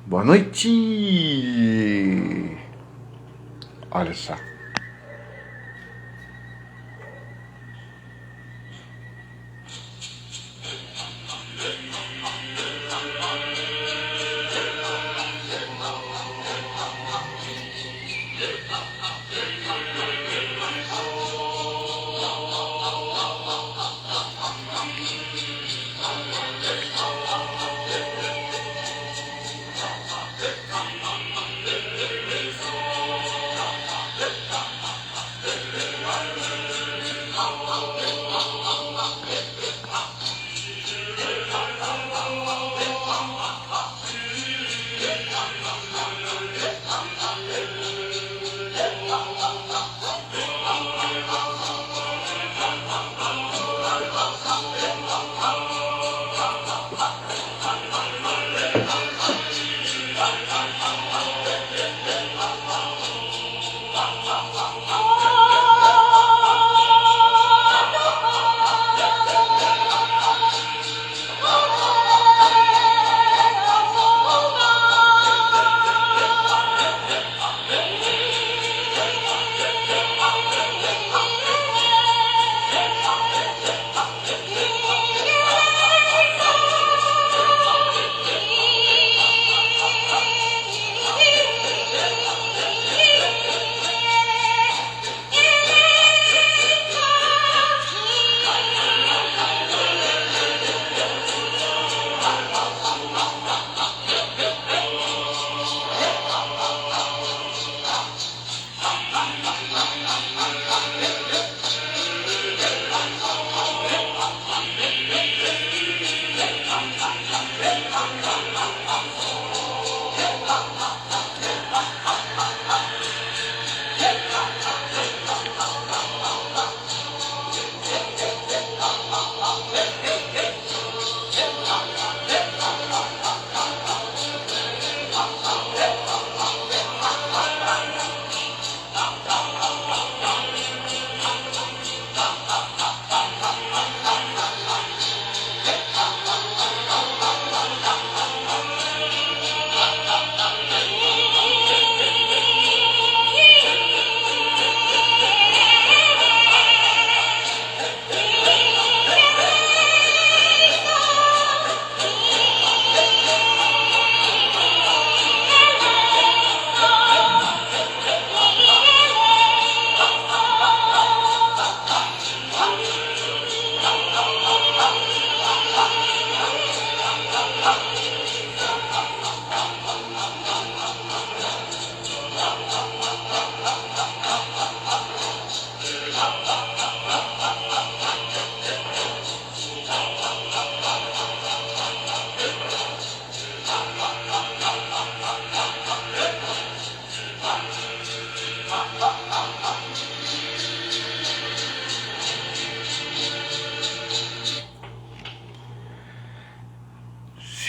Boa noite! Olha só.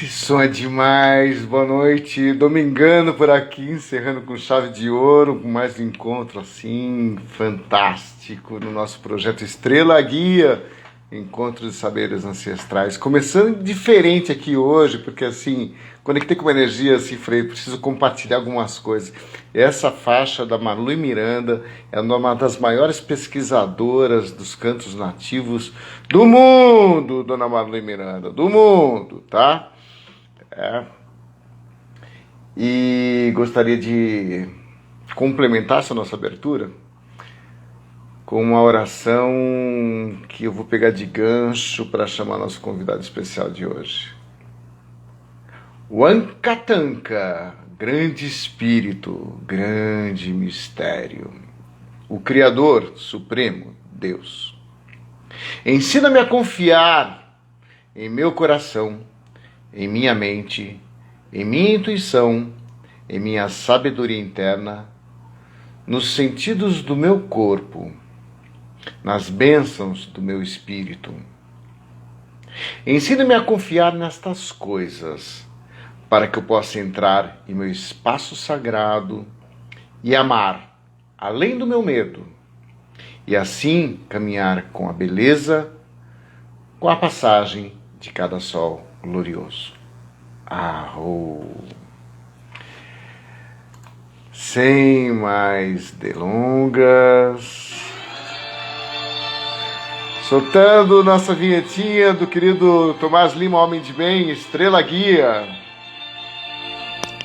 Esse som é demais, boa noite, domingano por aqui, encerrando com chave de ouro, com mais um encontro assim, fantástico, no nosso projeto Estrela Guia, Encontro de Saberes Ancestrais, começando diferente aqui hoje, porque assim, conectei com uma energia assim, falei, preciso compartilhar algumas coisas. Essa faixa da Marlui Miranda é uma das maiores pesquisadoras dos cantos nativos do mundo, dona Marlui Miranda, do mundo, tá? E gostaria de complementar essa nossa abertura com uma oração que eu vou pegar de gancho para chamar nosso convidado especial de hoje. Wankatanka, grande espírito, grande mistério, o Criador Supremo, Deus. Ensina-me a confiar em meu coração, em minha mente, em minha intuição, em minha sabedoria interna, nos sentidos do meu corpo, nas bênçãos do meu espírito. Ensina-me a confiar nestas coisas, para que eu possa entrar em meu espaço sagrado e amar, além do meu medo, e assim caminhar com a beleza, com a passagem de cada sol glorioso. Arro. Sem mais delongas, soltando nossa vinhetinha do querido Tomás Lima, Homem de Bem, Estrela Guia.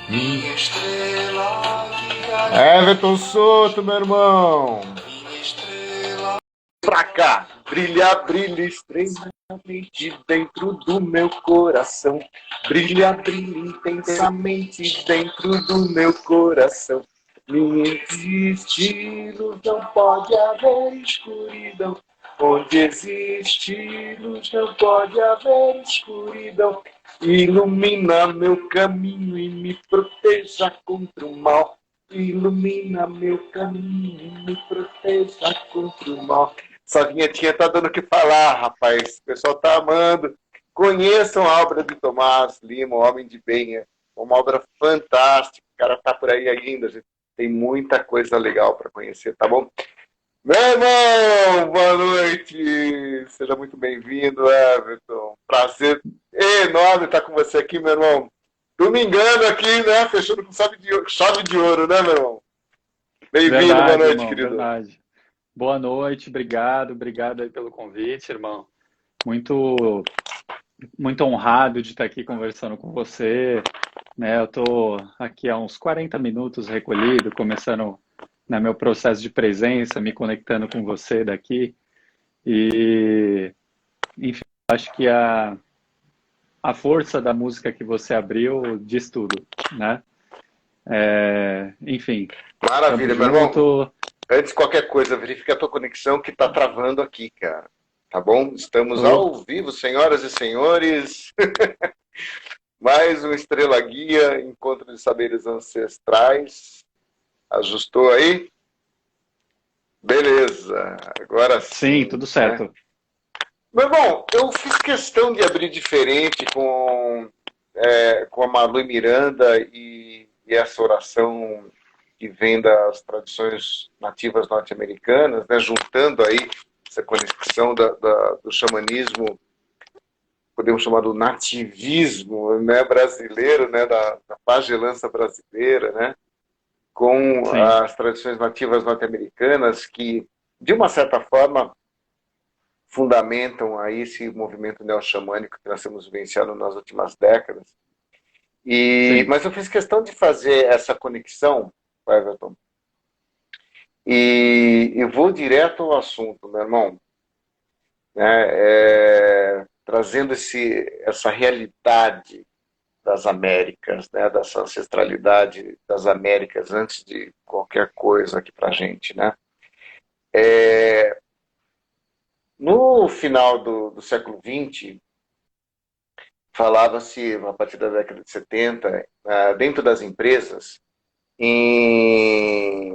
Minha estrela guia. Everton Soto, meu irmão. Minha estrela pra cá. Brilha, brilha, estrelamente dentro do meu coração. Brilha, brilha intensamente dentro do meu coração. Não existe luz, não pode haver escuridão. Onde existe luz, não pode haver escuridão. Ilumina meu caminho e me proteja contra o mal. Ilumina meu caminho e me proteja contra o mal. Essa vinhetinha tá dando o que falar, rapaz. O pessoal tá amando. Conheçam a obra de Tomás Lima, o Homem de Bem. É uma obra fantástica. O cara tá por aí ainda, gente. Tem muita coisa legal para conhecer, tá bom? Meu irmão, boa noite. Seja muito bem-vindo, Everton. Prazer enorme estar com você aqui, meu irmão. Domingando aqui, né? Fechando com chave de ouro, né, meu irmão? Bem-vindo, boa noite, irmão, querido. Verdade. Boa noite, obrigado aí pelo convite, irmão. Muito, muito honrado de estar aqui conversando com você, né? Eu tô aqui há uns 40 minutos recolhido, começando, né, meu processo de presença, me conectando com você daqui e, enfim, acho que a força da música que você abriu diz tudo, né? Enfim, Maravilha, tamo meu irmão. junto. Antes de qualquer coisa, verifique a tua conexão que tá travando aqui, cara. Tá bom? Estamos Oh, ao vivo, senhoras e senhores. Mais um Estrela Guia, Encontro de Saberes Ancestrais. Ajustou aí? Beleza, agora sim, sim. tudo Né? certo. Meu irmão, eu fiz questão de abrir diferente com a Marlu Miranda e essa oração que vem das tradições nativas norte-americanas, né, juntando aí essa conexão do xamanismo, podemos chamar do nativismo, né, brasileiro, né, da pagelança brasileira, né, com Sim, as tradições nativas norte-americanas que, de uma certa forma, fundamentam aí esse movimento neo-xamânico que nós temos vivenciado nas últimas décadas. sim. Mas eu fiz questão de fazer essa conexão, Everton, e eu vou direto ao assunto, meu irmão, né, trazendo essa realidade das Américas, né, dessa ancestralidade das Américas antes de qualquer coisa aqui para a gente. Né? No final do século XX, falava-se, a partir da década de 70, dentro das empresas, em,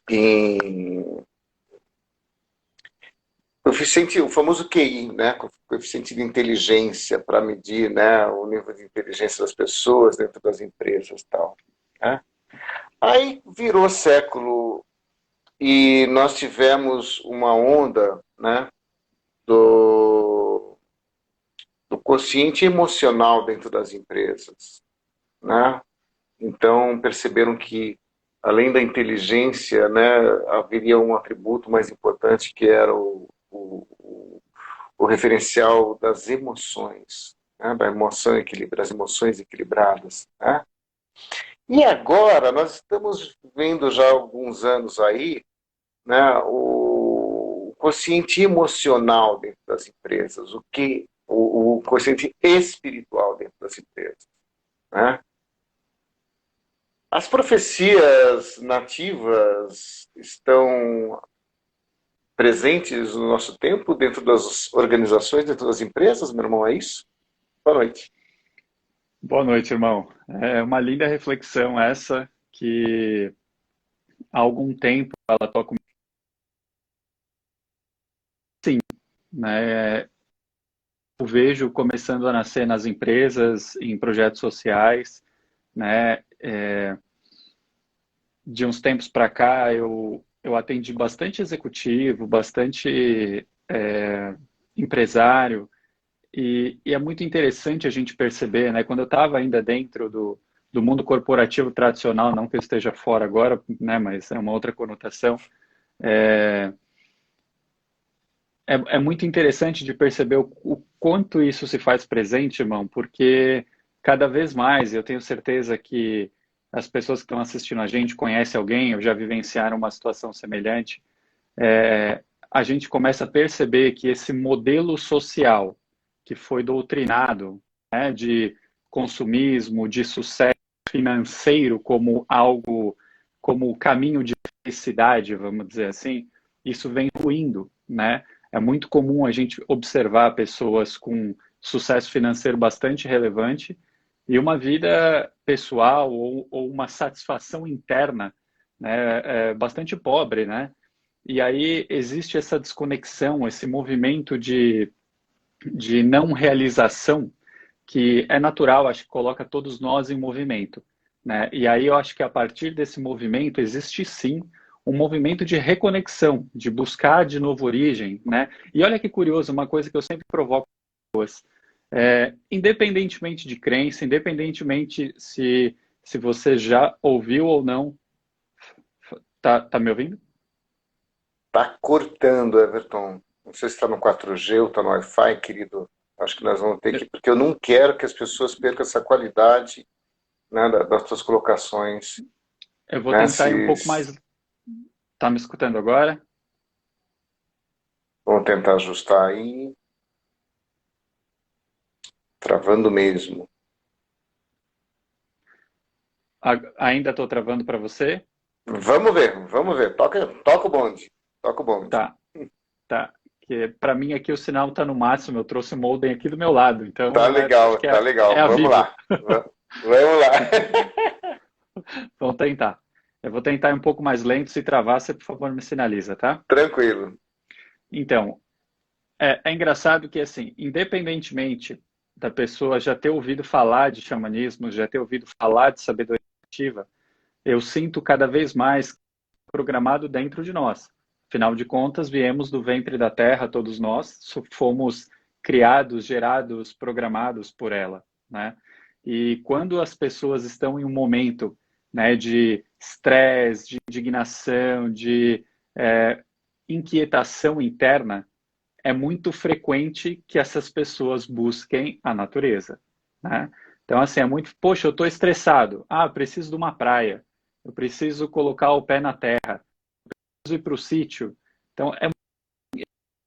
em coeficiente, o famoso QI, né? Coeficiente de inteligência para medir, né, o nível de inteligência das pessoas dentro das empresas, tal. Né? Aí virou século e nós tivemos uma onda, né, do, do quociente emocional dentro das empresas, né? Então perceberam que além da inteligência, né, haveria um atributo mais importante que era o referencial das emoções, né, das emoções equilibradas. Né? E agora nós estamos vendo já há alguns anos aí, né, o quociente emocional dentro das empresas, o quociente espiritual dentro das empresas. Né? As profecias nativas estão presentes no nosso tempo, dentro das organizações, dentro das empresas, meu irmão, é isso? Boa noite. Boa noite, irmão. É uma linda reflexão essa que há algum tempo ela toca, sim, né? Eu vejo começando a nascer nas empresas, em projetos sociais, né? De uns tempos para cá eu atendi bastante executivo, bastante empresário. E é muito interessante a gente perceber, né? Quando eu estava ainda dentro do do mundo corporativo tradicional, não que eu esteja fora agora, né, mas é uma outra conotação. É, é muito interessante de perceber o quanto isso se faz presente, irmão, porque cada vez mais eu tenho certeza que as pessoas que estão assistindo a gente conhecem alguém ou já vivenciaram uma situação semelhante. A gente começa a perceber que esse modelo social que foi doutrinado, né, de consumismo, de sucesso financeiro como algo, como o caminho de felicidade, vamos dizer assim, isso vem ruindo, né? É muito comum a gente observar pessoas com sucesso financeiro bastante relevante e uma vida pessoal ou uma satisfação interna, né, bastante pobre, né? E aí existe essa desconexão, esse movimento de não realização que é natural, acho que coloca todos nós em movimento, né? E aí eu acho que a partir desse movimento existe sim um movimento de reconexão, de buscar de novo origem, né? E olha que curioso, uma coisa que eu sempre provoco pessoas, independentemente de crença, independentemente se você já ouviu ou não, tá me ouvindo? Tá cortando, Everton. Não sei se está no 4G ou está no Wi-Fi, querido. Acho que nós vamos ter que, porque eu não quero que as pessoas percam essa qualidade, né, das suas colocações, Eu vou né? tentar ir um pouco mais. Tá me escutando agora? Vamos tentar ajustar aí, travando mesmo. Ainda estou travando para você? Vamos ver, vamos ver. Toca o bonde, toca o bonde. Tá, tá. Que para mim aqui o sinal está no máximo. Eu trouxe o modem aqui do meu lado, então acho que Tá é legal. a Vamos Vivo. lá. Vamos lá. Vamos tentar. Eu vou tentar ir um pouco mais lento. Se travar, você por favor me sinaliza, tá? Tranquilo. Então, é engraçado que assim, independentemente da pessoa já ter ouvido falar de xamanismo, já ter ouvido falar de sabedoria ativa, eu sinto cada vez mais programado dentro de nós. Afinal de contas, viemos do ventre da Terra, todos nós, fomos criados, gerados, programados por ela, né? E quando as pessoas estão em um momento, né, de estresse, de indignação, de inquietação interna, é muito frequente que essas pessoas busquem a natureza, né? Então, assim, é muito, poxa, eu estou estressado. Ah, eu preciso de uma praia. Eu preciso colocar o pé na terra. Eu preciso ir para o sítio. Então, é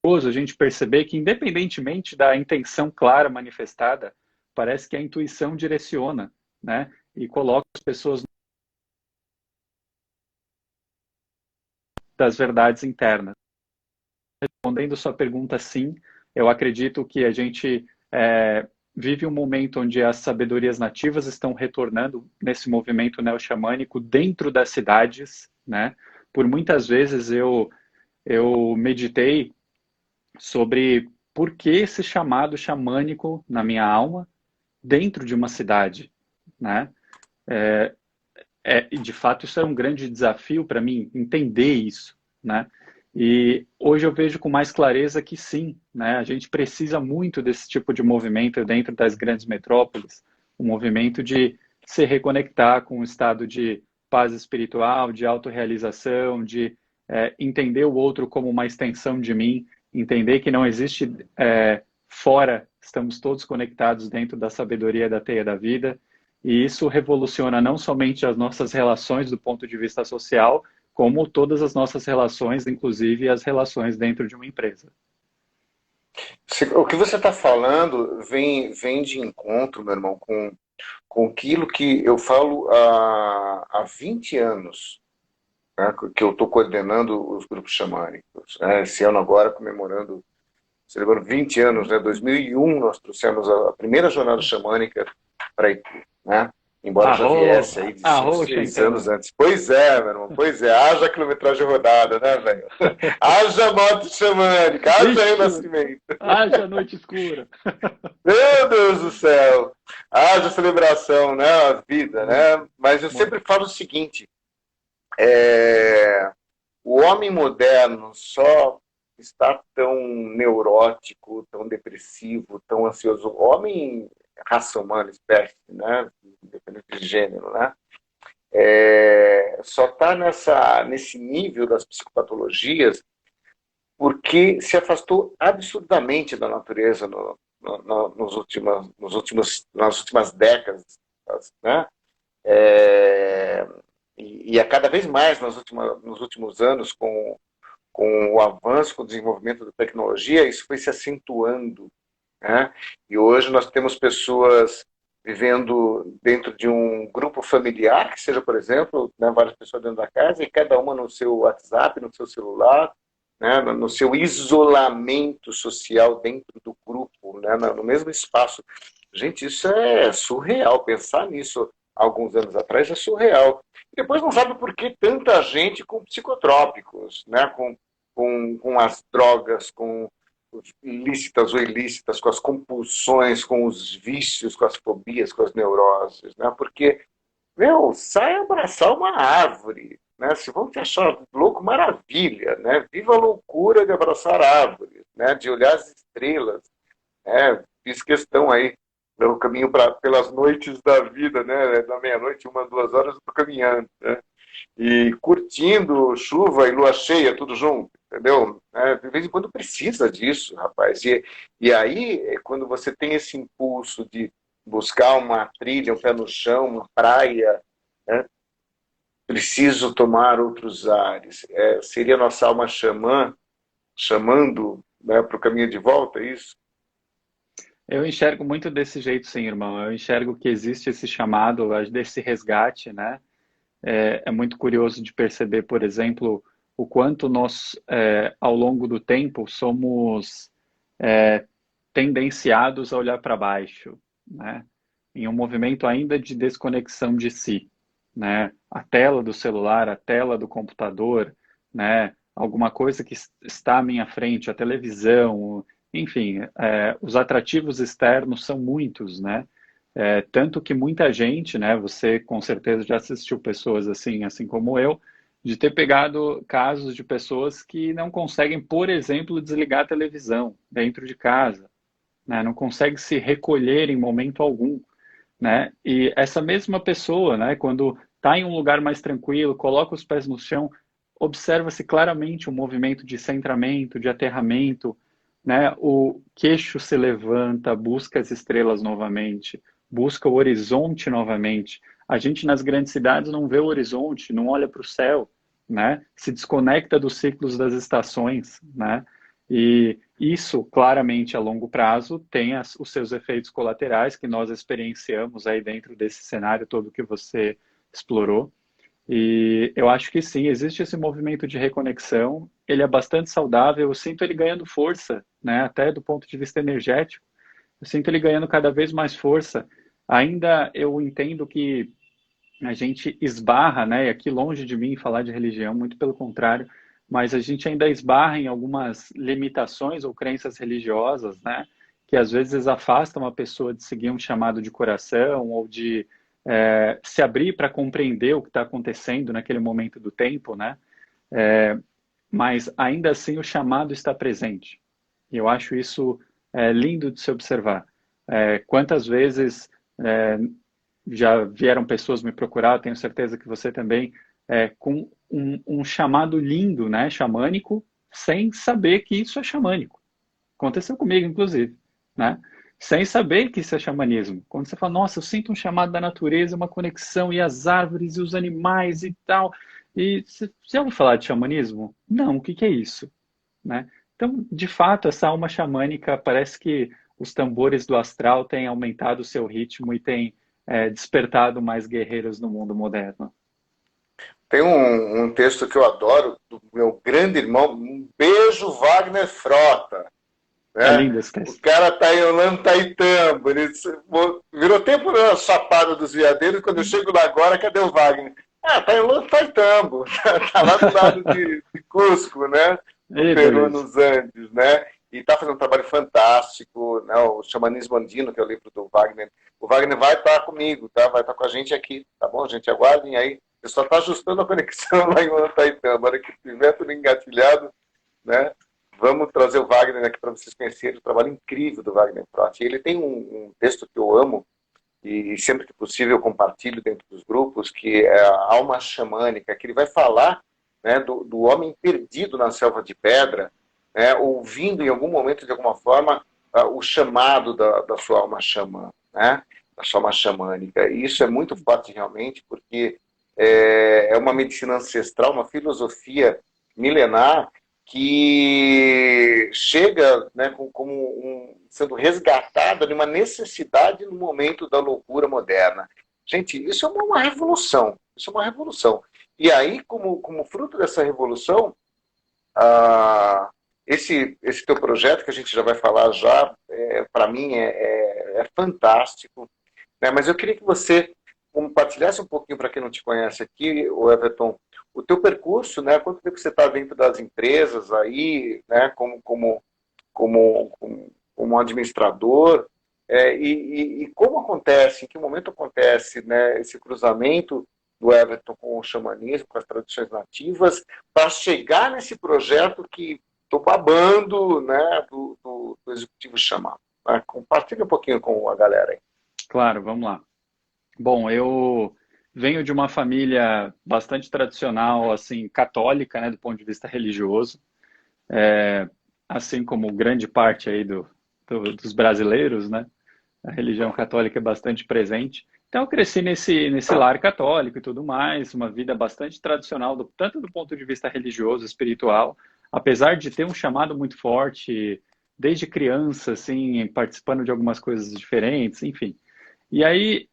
curioso a gente perceber que, independentemente da intenção clara manifestada, parece que a intuição direciona, né? E coloca as pessoas das verdades internas. Respondendo sua pergunta, sim, eu acredito que a gente vive um momento onde as sabedorias nativas estão retornando nesse movimento neo-xamânico dentro das cidades, né? Por muitas vezes eu meditei sobre por que esse chamado xamânico na minha alma dentro de uma cidade, né? E de fato isso é um grande desafio para mim entender isso, né? E hoje eu vejo com mais clareza que sim, né? A gente precisa muito desse tipo de movimento dentro das grandes metrópoles, um movimento de se reconectar com um estado de paz espiritual, de autorrealização, de entender o outro como uma extensão de mim, entender que não existe fora, estamos todos conectados dentro da sabedoria da teia da vida. E isso revoluciona não somente as nossas relações do ponto de vista social, como todas as nossas relações, inclusive as relações dentro de uma empresa. O que você está falando vem de encontro, meu irmão, com aquilo que eu falo há 20 anos, né, que eu estou coordenando os grupos xamânicos. Né, esse ano agora celebrando 20 anos, né, 2001 nós trouxemos a primeira jornada xamânica para Itu, né? Embora já Arro, viesse aí de 5, arro, 6 anos Shankar. antes. Pois é, meu irmão, pois é. Haja quilometragem rodada, né, velho? Haja moto xamânica, haja Vixe, renascimento. haja noite escura. Meu Deus do céu! Haja celebração, né? A vida, Muito, né? Mas eu sempre muito. falo o seguinte: é, o homem moderno só está tão neurótico, tão depressivo, tão ansioso. O homem raça humana, espécie, né? Independente de gênero, né? Só está nesse nível das psicopatologias porque se afastou absurdamente da natureza nas últimas décadas, né? É, e a cada vez mais nos últimos anos, com o avanço, com o desenvolvimento da tecnologia, isso foi se acentuando, né? E hoje nós temos pessoas vivendo dentro de um grupo familiar, que seja, por exemplo, né, várias pessoas dentro da casa, e cada uma no seu WhatsApp, no seu celular, né, no seu isolamento social dentro do grupo, né, no mesmo espaço. Gente, isso é surreal. Pensar nisso alguns anos atrás é surreal. E depois não sabe por que tanta gente com psicotrópicos, né, com as drogas, com ilícitas ou ilícitas, com as compulsões, com os vícios, com as fobias, com as neuroses, né? Porque, meu, sai abraçar uma árvore, né? Se vão te achar louco, maravilha, né? Viva a loucura de abraçar árvores, né? De olhar as estrelas, né? Fiz questão aí, no caminho pelas noites da vida, né? Da meia-noite, 1, 2 horas, eu estou caminhando, né? E curtindo chuva e lua cheia, tudo junto, entendeu? De vez em quando precisa disso, rapaz. E aí, quando você tem esse impulso de buscar uma trilha, um pé no chão, uma praia, né? Preciso tomar outros ares. Seria nossa alma xamã chamando, né, para o caminho de volta, é isso? Eu enxergo muito desse jeito, sim, irmão. Eu enxergo que existe esse chamado, desse resgate, né? É muito curioso de perceber, por exemplo, o quanto nós, ao longo do tempo, somos tendenciados a olhar para baixo, né? Em um movimento ainda de desconexão de si, né? A tela do celular, a tela do computador, né? Alguma coisa que está à minha frente, a televisão, enfim, os atrativos externos são muitos, né? Tanto que muita gente, né? Você com certeza já assistiu pessoas assim como eu, de ter pegado casos de pessoas que não conseguem, por exemplo, desligar a televisão dentro de casa, né? Não consegue se recolher em momento algum, né? E essa mesma pessoa, né, quando está em um lugar mais tranquilo, coloca os pés no chão, observa-se claramente um movimento de centramento, de aterramento, né? O queixo se levanta, busca as estrelas novamente, busca o horizonte novamente. A gente nas grandes cidades não vê o horizonte, não olha para o céu, né? Se desconecta dos ciclos das estações, né? E isso, claramente, a longo prazo, tem os seus efeitos colaterais que nós experienciamos aí dentro desse cenário todo que você explorou. E eu acho que sim, existe esse movimento de reconexão, ele é bastante saudável, eu sinto ele ganhando força, né? Até do ponto de vista energético, eu sinto ele ganhando cada vez mais força. Ainda eu entendo que a gente esbarra, né? E aqui longe de mim falar de religião, muito pelo contrário, mas a gente ainda esbarra em algumas limitações ou crenças religiosas, né? Que às vezes afastam a pessoa de seguir um chamado de coração ou de se abrir para compreender o que está acontecendo naquele momento do tempo, né? Mas ainda assim o chamado está presente. E eu acho isso lindo de se observar. Quantas vezes já vieram pessoas me procurar, tenho certeza que você também, com um chamado lindo, né, xamânico, sem saber que isso é xamânico. Aconteceu comigo, inclusive, né? Sem saber que isso é xamanismo. Quando você fala, nossa, eu sinto um chamado da natureza, uma conexão, e as árvores, e os animais e tal. E você já ouviu falar de xamanismo? Não, o que que é isso? Né? Então, de fato, essa alma xamânica parece que os tambores do astral têm aumentado o seu ritmo e têm despertado mais guerreiros no mundo moderno. Tem um texto que eu adoro, do meu grande irmão, um beijo, Wagner Frota. É Né? lindo esse O texto. cara tá em Ollantaytambo, ele virou tempo na Chapada dos Veadeiros, quando eu chego lá agora, cadê o Wagner? Ah, tá em Ollantaytambo, tá lá do lado de Cusco, né? No Ei, Peru, beleza. nos Andes, né? E tá fazendo um trabalho fantástico, né? O Xamanismo Andino, que é o livro do Wagner. O Wagner vai estar comigo, tá? Vai estar com a gente aqui, tá bom, gente? Aguardem aí. Eu só tá ajustando a conexão lá em Ollantaytambo. A hora que tiver tudo engatilhado, né? vamos trazer o Wagner aqui para vocês conhecerem o trabalho incrível do Wagner Proti. Ele tem um texto que eu amo, e sempre que possível eu compartilho dentro dos grupos, que é a Alma Xamânica, que ele vai falar, né, do homem perdido na selva de pedra, né, ouvindo em algum momento, de alguma forma, o chamado da sua alma xamã, né, da sua alma xamânica. E isso é muito forte realmente, porque é uma medicina ancestral, uma filosofia milenar que chega, né, sendo resgatada numa necessidade no momento da loucura moderna. Gente, isso é uma revolução. Isso é uma revolução. E aí, como fruto dessa revolução, esse teu projeto, que a gente já vai falar já, para mim é fantástico. Né? Mas eu queria que você compartilhasse um pouquinho, para quem não te conhece aqui, o Everton, o teu percurso, né? Quanto tempo você está dentro das empresas aí, né? Como administrador, e como acontece, em que momento acontece, né, esse cruzamento do Everton com o xamanismo, com as tradições nativas, para chegar nesse projeto que estou babando, né, do Executivo Xamã. Né? Compartilha um pouquinho com a galera aí. Claro, vamos lá. Bom, eu venho de uma família bastante tradicional, assim, católica, né, do ponto de vista religioso, assim como grande parte aí dos brasileiros, né, a religião católica é bastante presente. Então, eu cresci nesse lar católico e tudo mais, uma vida bastante tradicional, tanto do ponto de vista religioso, espiritual, apesar de ter um chamado muito forte desde criança, assim, participando de algumas coisas diferentes, enfim. E aí,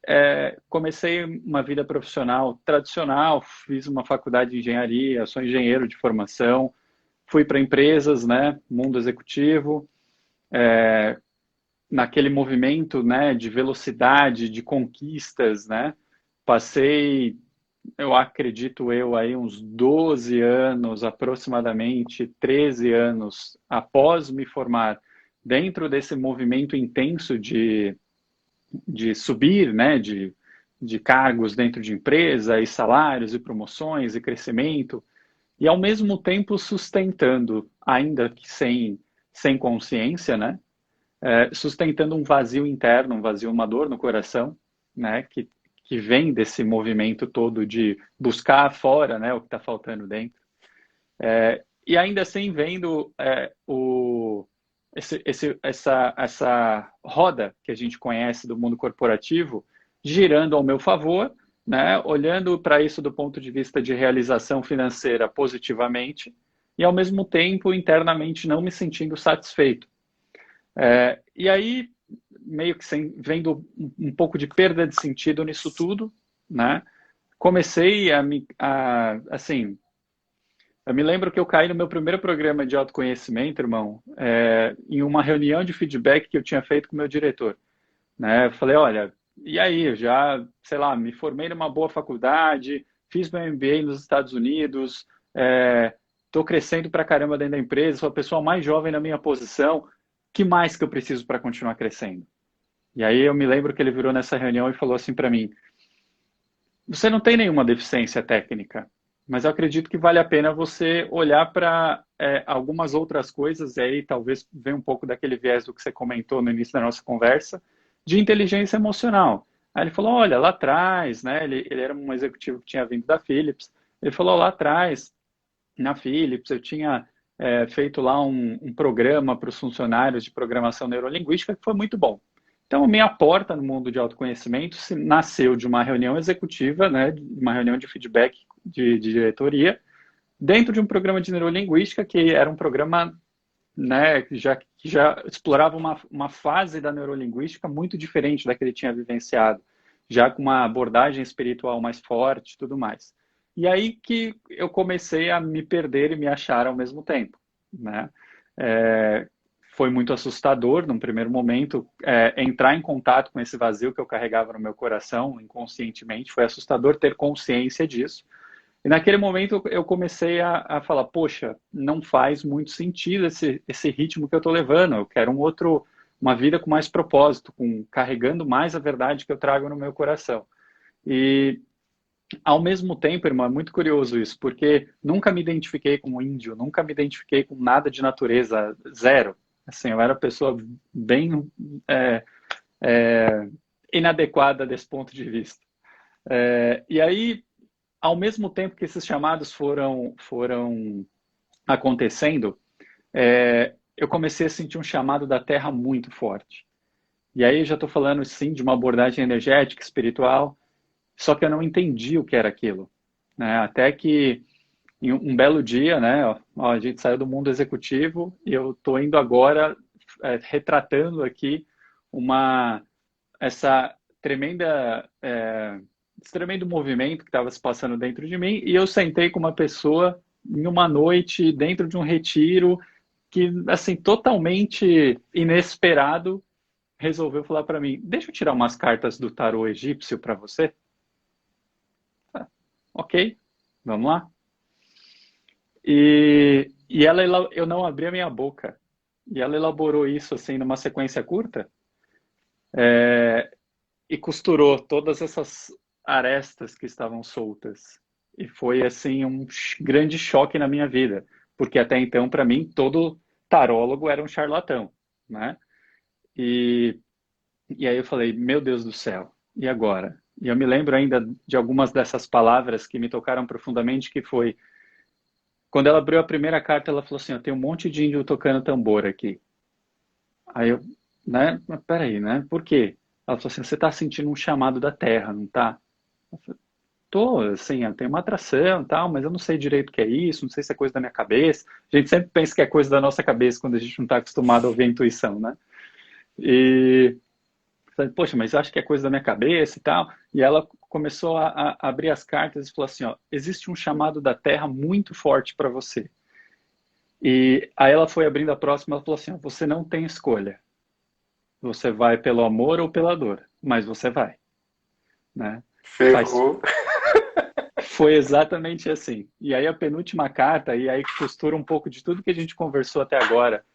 comecei uma vida profissional tradicional, fiz uma faculdade de engenharia, sou engenheiro de formação, fui para empresas, né, mundo executivo, naquele movimento, né, de velocidade, de conquistas, né, passei, eu acredito aí uns 12 anos, aproximadamente 13 anos após me formar, dentro desse movimento intenso de subir, né, de cargos dentro de empresa, e salários, e promoções, e crescimento, e ao mesmo tempo sustentando, ainda que sem consciência, né, sustentando um vazio interno, um vazio, uma dor no coração, né, que vem desse movimento todo de buscar fora, né, o que está faltando dentro. E ainda assim vendo essa roda que a gente conhece do mundo corporativo girando ao meu favor, né, olhando para isso do ponto de vista de realização financeira positivamente e ao mesmo tempo internamente não me sentindo satisfeito. E aí meio que vendo um pouco de perda de sentido nisso tudo, né, comecei assim, eu me lembro que eu caí no meu primeiro programa de autoconhecimento, irmão, em uma reunião de feedback que eu tinha feito com o meu diretor. Né? Eu falei, olha, e aí? Eu já, sei lá, me formei numa boa faculdade, fiz meu MBA nos Estados Unidos, estou crescendo pra caramba dentro da empresa, sou a pessoa mais jovem na minha posição, que mais que eu preciso para continuar crescendo? E aí eu me lembro que ele virou nessa reunião e falou assim para mim, você não tem nenhuma deficiência técnica, mas eu acredito que vale a pena você olhar para algumas outras coisas, e aí talvez venha um pouco daquele viés do que você comentou no início da nossa conversa, de inteligência emocional. Aí ele falou, olha, lá atrás, né, ele era um executivo que tinha vindo da Philips, ele falou, lá atrás, na Philips, eu tinha feito lá um programa para os funcionários de programação neurolinguística que foi muito bom. Então, a minha porta no mundo de autoconhecimento nasceu de uma reunião executiva, né, uma reunião de feedback de diretoria, dentro de um programa de neurolinguística, que era um programa, né, que já explorava uma fase da neurolinguística muito diferente da que ele tinha vivenciado, já com uma abordagem espiritual mais forte e tudo mais. E aí que eu comecei a me perder e me achar ao mesmo tempo, né? Foi muito assustador, num primeiro momento, entrar em contato com esse vazio que eu carregava no meu coração, inconscientemente. Foi assustador ter consciência disso. E naquele momento eu comecei a falar, poxa, não faz muito sentido esse ritmo que eu estou levando. Eu quero uma vida com mais propósito, carregando mais a verdade que eu trago no meu coração. E Ao mesmo tempo, irmão, é muito curioso isso, porque nunca me identifiquei com índio, nunca me identifiquei com nada de natureza, zero. Assim, eu era pessoa bem é, é, inadequada desse ponto de vista. E aí, ao mesmo tempo que esses chamados foram acontecendo, eu comecei a sentir um chamado da Terra muito forte. E aí, eu já estou falando, sim, de uma abordagem energética, espiritual, só que eu não entendi o que era aquilo, né? Até que em um belo dia, né? Ó, a gente saiu do mundo executivo e eu estou indo agora retratando aqui uma essa tremenda esse tremendo movimento que estava se passando dentro de mim e eu sentei com uma pessoa em uma noite dentro de um retiro que assim totalmente inesperado resolveu falar para mim: deixa eu tirar umas cartas do tarô egípcio para você. Ah, ok, vamos lá. E ela, eu não abri a minha boca. E ela elaborou isso assim numa sequência curta e costurou todas essas arestas que estavam soltas. E foi assim um grande choque na minha vida, porque até então para mim todo tarólogo era um charlatão, né? E e aí eu falei, meu Deus do céu, e agora? E eu me lembro ainda de algumas dessas palavras que me tocaram profundamente, que foi quando ela abriu a primeira carta, ela falou assim: "Ó, tem um monte de índio tocando tambor aqui." Aí eu, né? Mas peraí, né? Por quê? Ela falou assim: você tá sentindo um chamado da terra, não tá? Eu falei, tô, assim, eu tenho uma atração e tal, mas eu não sei direito o que é isso, não sei se é coisa da minha cabeça. A gente sempre pensa que é coisa da nossa cabeça quando a gente não está acostumado a ouvir a intuição, né? E falei, poxa, mas eu acho que é coisa da minha cabeça e tal. E ela começou a abrir as cartas e falou assim: ó, existe um chamado da terra muito forte para você. E aí ela foi abrindo a próxima, ela falou assim: ó, você não tem escolha. Você vai pelo amor ou pela dor, mas você vai, né? Faz, Ferrou. foi exatamente assim. E aí a penúltima carta, e aí costura um pouco de tudo que a gente conversou até agora,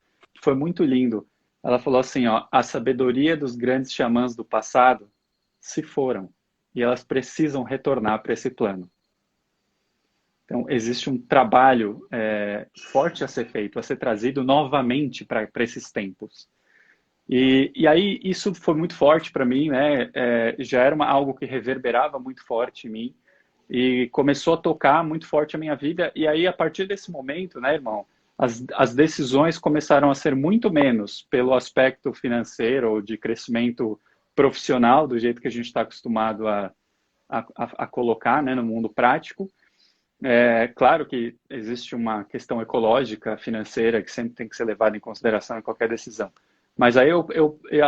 foi muito lindo. Ela falou assim, ó, a sabedoria dos grandes xamãs do passado se foram e elas precisam retornar para esse plano. Então existe um trabalho forte a ser feito, a ser trazido novamente para esses tempos. E aí isso foi muito forte para mim, né? Já era algo que reverberava muito forte em mim e começou a tocar muito forte a minha vida. E aí a partir desse momento, né, irmão, as decisões começaram a ser muito menos pelo aspecto financeiro ou de crescimento profissional, do jeito que a gente está acostumado a colocar, né, no mundo prático. É claro que existe uma questão ecológica, financeira, que sempre tem que ser levada em consideração em qualquer decisão. Mas aí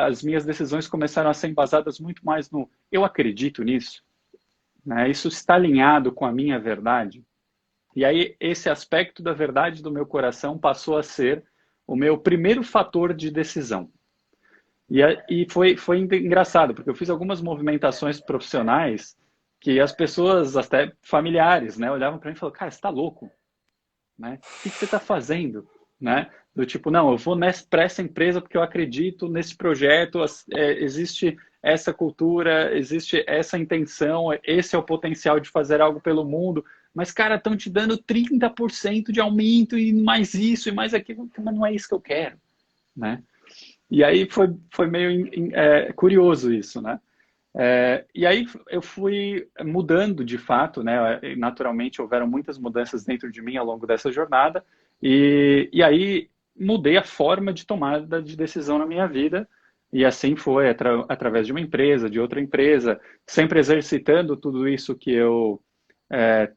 as minhas decisões começaram a ser embasadas muito mais no eu acredito nisso, né? Isso está alinhado com a minha verdade. E aí esse aspecto da verdade do meu coração passou a ser o meu primeiro fator de decisão. E foi engraçado, porque eu fiz algumas movimentações profissionais que as pessoas, até familiares, né, olhavam para mim e falavam, cara, você está louco, né? O que você está fazendo, né? Do tipo, não, eu vou para essa empresa porque eu acredito nesse projeto, existe essa cultura, existe essa intenção, esse é o potencial de fazer algo pelo mundo, mas, cara, estão te dando 30% de aumento e mais isso e mais aquilo, mas não é isso que eu quero, né? E aí foi meio curioso isso, né? E aí eu fui mudando de fato, né? Naturalmente houveram muitas mudanças dentro de mim ao longo dessa jornada, e aí mudei a forma de tomada de decisão na minha vida, e assim foi através de uma empresa, de outra empresa, sempre exercitando tudo isso que eu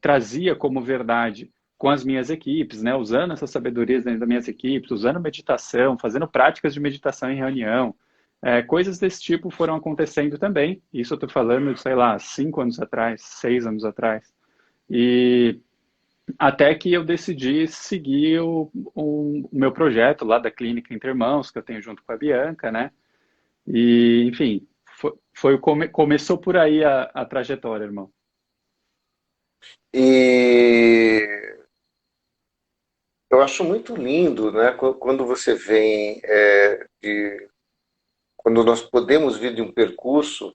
trazia como verdade com as minhas equipes, né? Usando essas sabedorias dentro das minhas equipes, usando meditação, fazendo práticas de meditação em reunião. Coisas desse tipo foram acontecendo também. Isso eu estou falando, sei lá, 5 anos atrás, 6 anos atrás. E até que eu decidi seguir o meu projeto lá da Clínica Intermãos, que eu tenho junto com a Bianca, né? E, enfim, começou por aí a trajetória, irmão. E eu acho muito lindo, né, quando você vem quando nós podemos vir de um percurso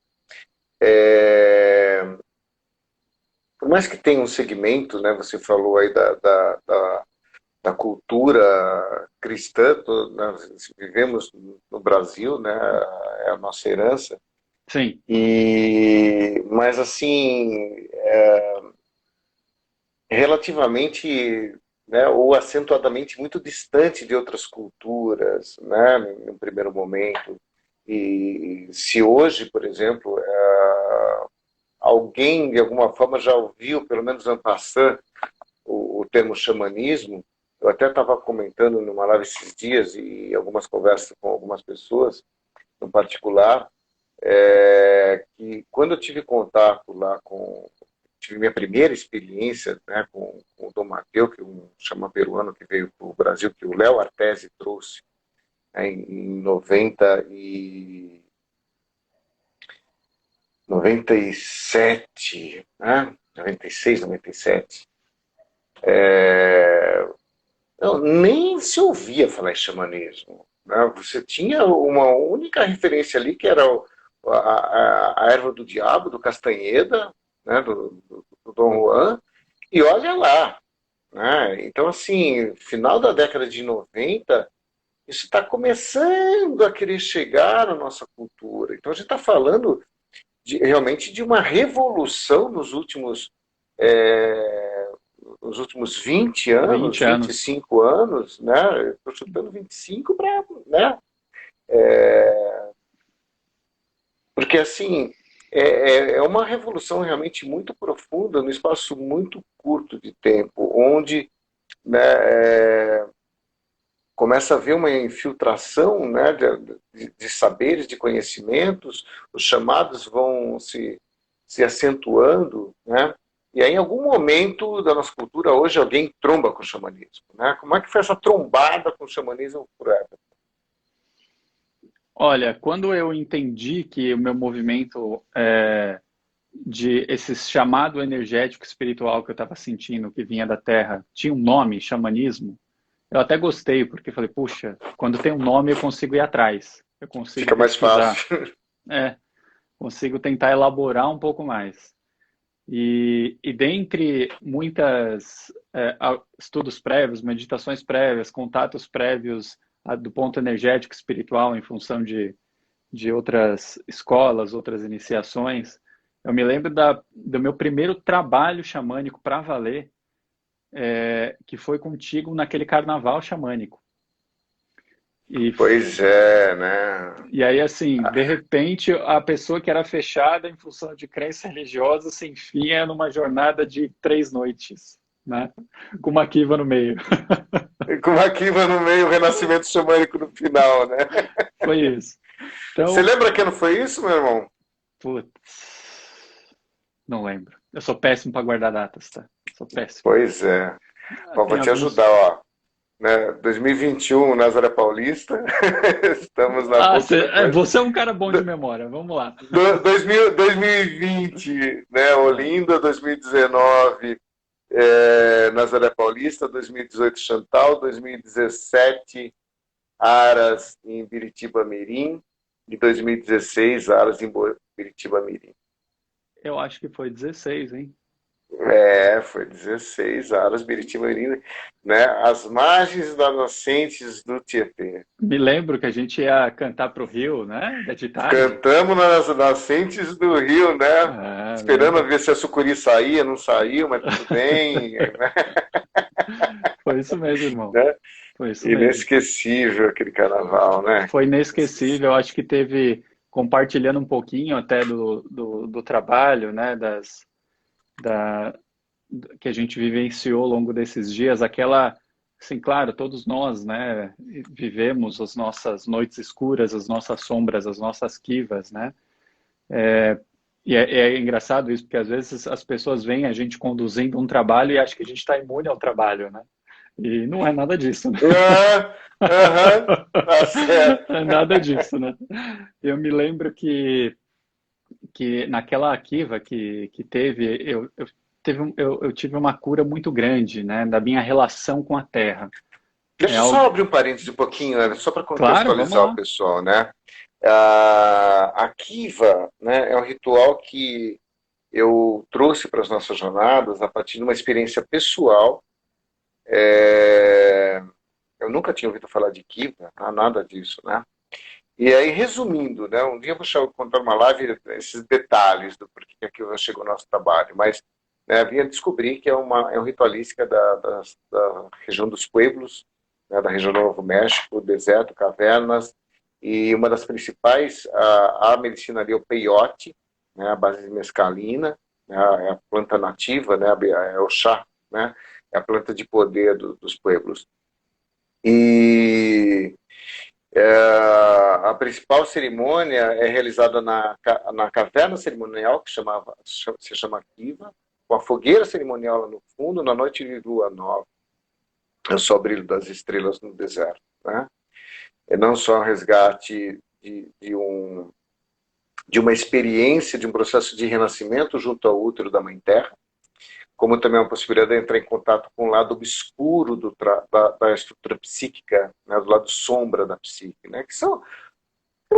por mais que tenha um segmento, né, você falou aí da cultura cristã, nós vivemos no Brasil, né, é a nossa herança, Sim, mas assim, relativamente, né, ou acentuadamente muito distante de outras culturas, né, no primeiro momento. E se hoje, por exemplo, alguém de alguma forma já ouviu, pelo menos en passant, o termo xamanismo, eu até estava comentando numa live esses dias e algumas conversas com algumas pessoas, no particular, que quando eu tive contato lá tive minha primeira experiência, né, com o Dom Mateu, que é um xamã peruano que veio para o Brasil, que o Léo Artesi trouxe, né, em 97, né, 96, 97. Não, nem se ouvia falar em xamanismo, né? Você tinha uma única referência ali, que era a erva do diabo, do Castanheda, né? Do Dom Juan, e olha lá. Né? Então, assim, final da década de 90, isso está começando a querer chegar na nossa cultura. Então, a gente está falando realmente de uma revolução é, nos últimos 20 anos, 20 vinte e anos. cinco anos, né? Estou chutando 25 para, né? Porque assim é uma revolução realmente muito profunda no espaço muito curto de tempo, onde, né, começa a haver uma infiltração, né, de saberes, de conhecimentos, os chamados vão se acentuando, né? E aí, em algum momento da nossa cultura, hoje, alguém tromba com o xamanismo. Né? Como é que foi essa trombada com o xamanismo por época? Olha, quando eu entendi que o meu movimento de esse chamado energético espiritual que eu estava sentindo, que vinha da Terra, tinha um nome, xamanismo, eu até gostei, porque falei, puxa, quando tem um nome eu consigo ir atrás, eu consigo Fica mais pesquisar, fácil. é, consigo tentar elaborar um pouco mais. E dentre muitas estudos prévios, meditações prévias, contatos prévios do ponto energético espiritual em função de outras escolas, outras iniciações, eu me lembro do meu primeiro trabalho xamânico para valer, que foi contigo naquele carnaval xamânico. E, Pois é, né? e aí, assim, de repente, a pessoa que era fechada em função de crença religiosa se enfia numa jornada de 3 noites, né? Com uma kiva no meio. Com uma quiva no meio, o renascimento xamânico no final, né? Foi isso. Você Então, lembra que ano foi isso, meu irmão? putz, não lembro. Eu sou péssimo para guardar datas, tá? Sou péssimo. Pois é. Bom, vou Tem te alguns. ajudar, ó. Né? 2021, Nazaré Paulista. Estamos na Ah, boca da coisa. você é um cara bom de memória. Vamos lá. 2020, né? Ah, Olinda, 2019, Nazaré Paulista, 2018, Chantal, 2017, Aras em Biritiba Mirim, e 2016, Aras em Biritiba Mirim. eu acho que foi 16, hein? Foi 16, Aras, Biritiba Mirim, né? As margens das nascentes do Tietê. Me lembro que a gente ia cantar pro Rio, né? De tarde. Cantamos nas nascentes do rio, né? Ah, me Esperando lembro. ver se a sucuri saía, não saiu, mas tudo bem, Foi isso mesmo, irmão. né? Foi isso mesmo. Inesquecível aquele carnaval, né? Foi inesquecível. Eu Inesquecível. acho que teve, compartilhando um pouquinho até do trabalho, né? Da, que a gente vivenciou ao longo desses dias, aquela, assim, claro, todos nós, né, vivemos as nossas noites escuras, as nossas sombras, as nossas quivas, né? E é engraçado isso, porque às vezes as pessoas veem a gente conduzindo um trabalho e acham que a gente está imune ao trabalho, né? E não é nada disso, né? Ah, aham, tá certo. É nada disso, né? Eu me lembro que naquela Akiva que teve, eu tive uma cura muito grande, né, da minha relação com a Terra. É Deixa eu só algo, abrir um parênteses um pouquinho, né, só para claro, vamos contextualizar o lá. pessoal, né? A Kiva, né, é um ritual que eu trouxe para as nossas jornadas a partir de uma experiência pessoal. É, eu nunca tinha ouvido falar de Kiva, nada disso, né? E aí, resumindo, né, um dia eu vou contar uma live esses detalhes do porquê que a Kiva chegou ao nosso trabalho, mas né, vim a descobrir que é um ritualística da região dos Pueblos, né, da região do Novo México, deserto, cavernas, e uma das principais, a medicina ali é o peyote, né, a base de mescalina, né, é a planta nativa, né, é o chá, né, é a planta de poder dos Pueblos. E a principal cerimônia é realizada na caverna cerimonial, se chama Kiva, com a fogueira cerimonial lá no fundo, na noite de lua nova. É só o brilho das estrelas no deserto. Né? É não só um resgate de uma experiência, de um processo de renascimento junto ao útero da Mãe Terra, como também uma possibilidade de entrar em contato com o lado obscuro da estrutura psíquica, né, do lado sombra da psique, né, que são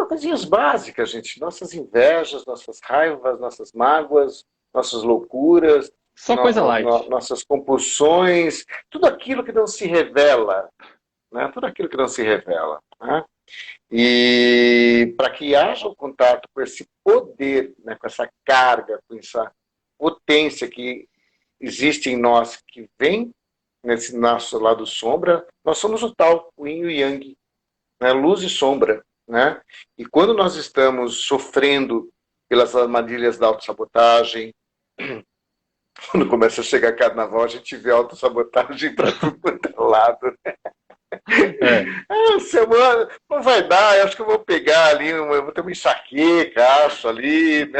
coisinhas básicas, gente. Nossas invejas, nossas raivas, nossas mágoas, nossas loucuras, Só coisa light. nossas compulsões, tudo aquilo que não se revela, né? Tudo aquilo que não se revela. Né? E para que haja o contato com esse poder, né? Com essa carga, com essa potência que existe em nós, que vem nesse nosso lado sombra, nós somos o tal, o yin e o yang, né? Luz e sombra. Né? E quando nós estamos sofrendo pelas armadilhas da autossabotagem, quando começa a chegar carnaval, a gente vê autossabotagem para tudo quanto é lado. É. Semana não vai dar, eu acho que eu vou pegar ali, eu vou ter uma enxaqueca, acho, ali, né,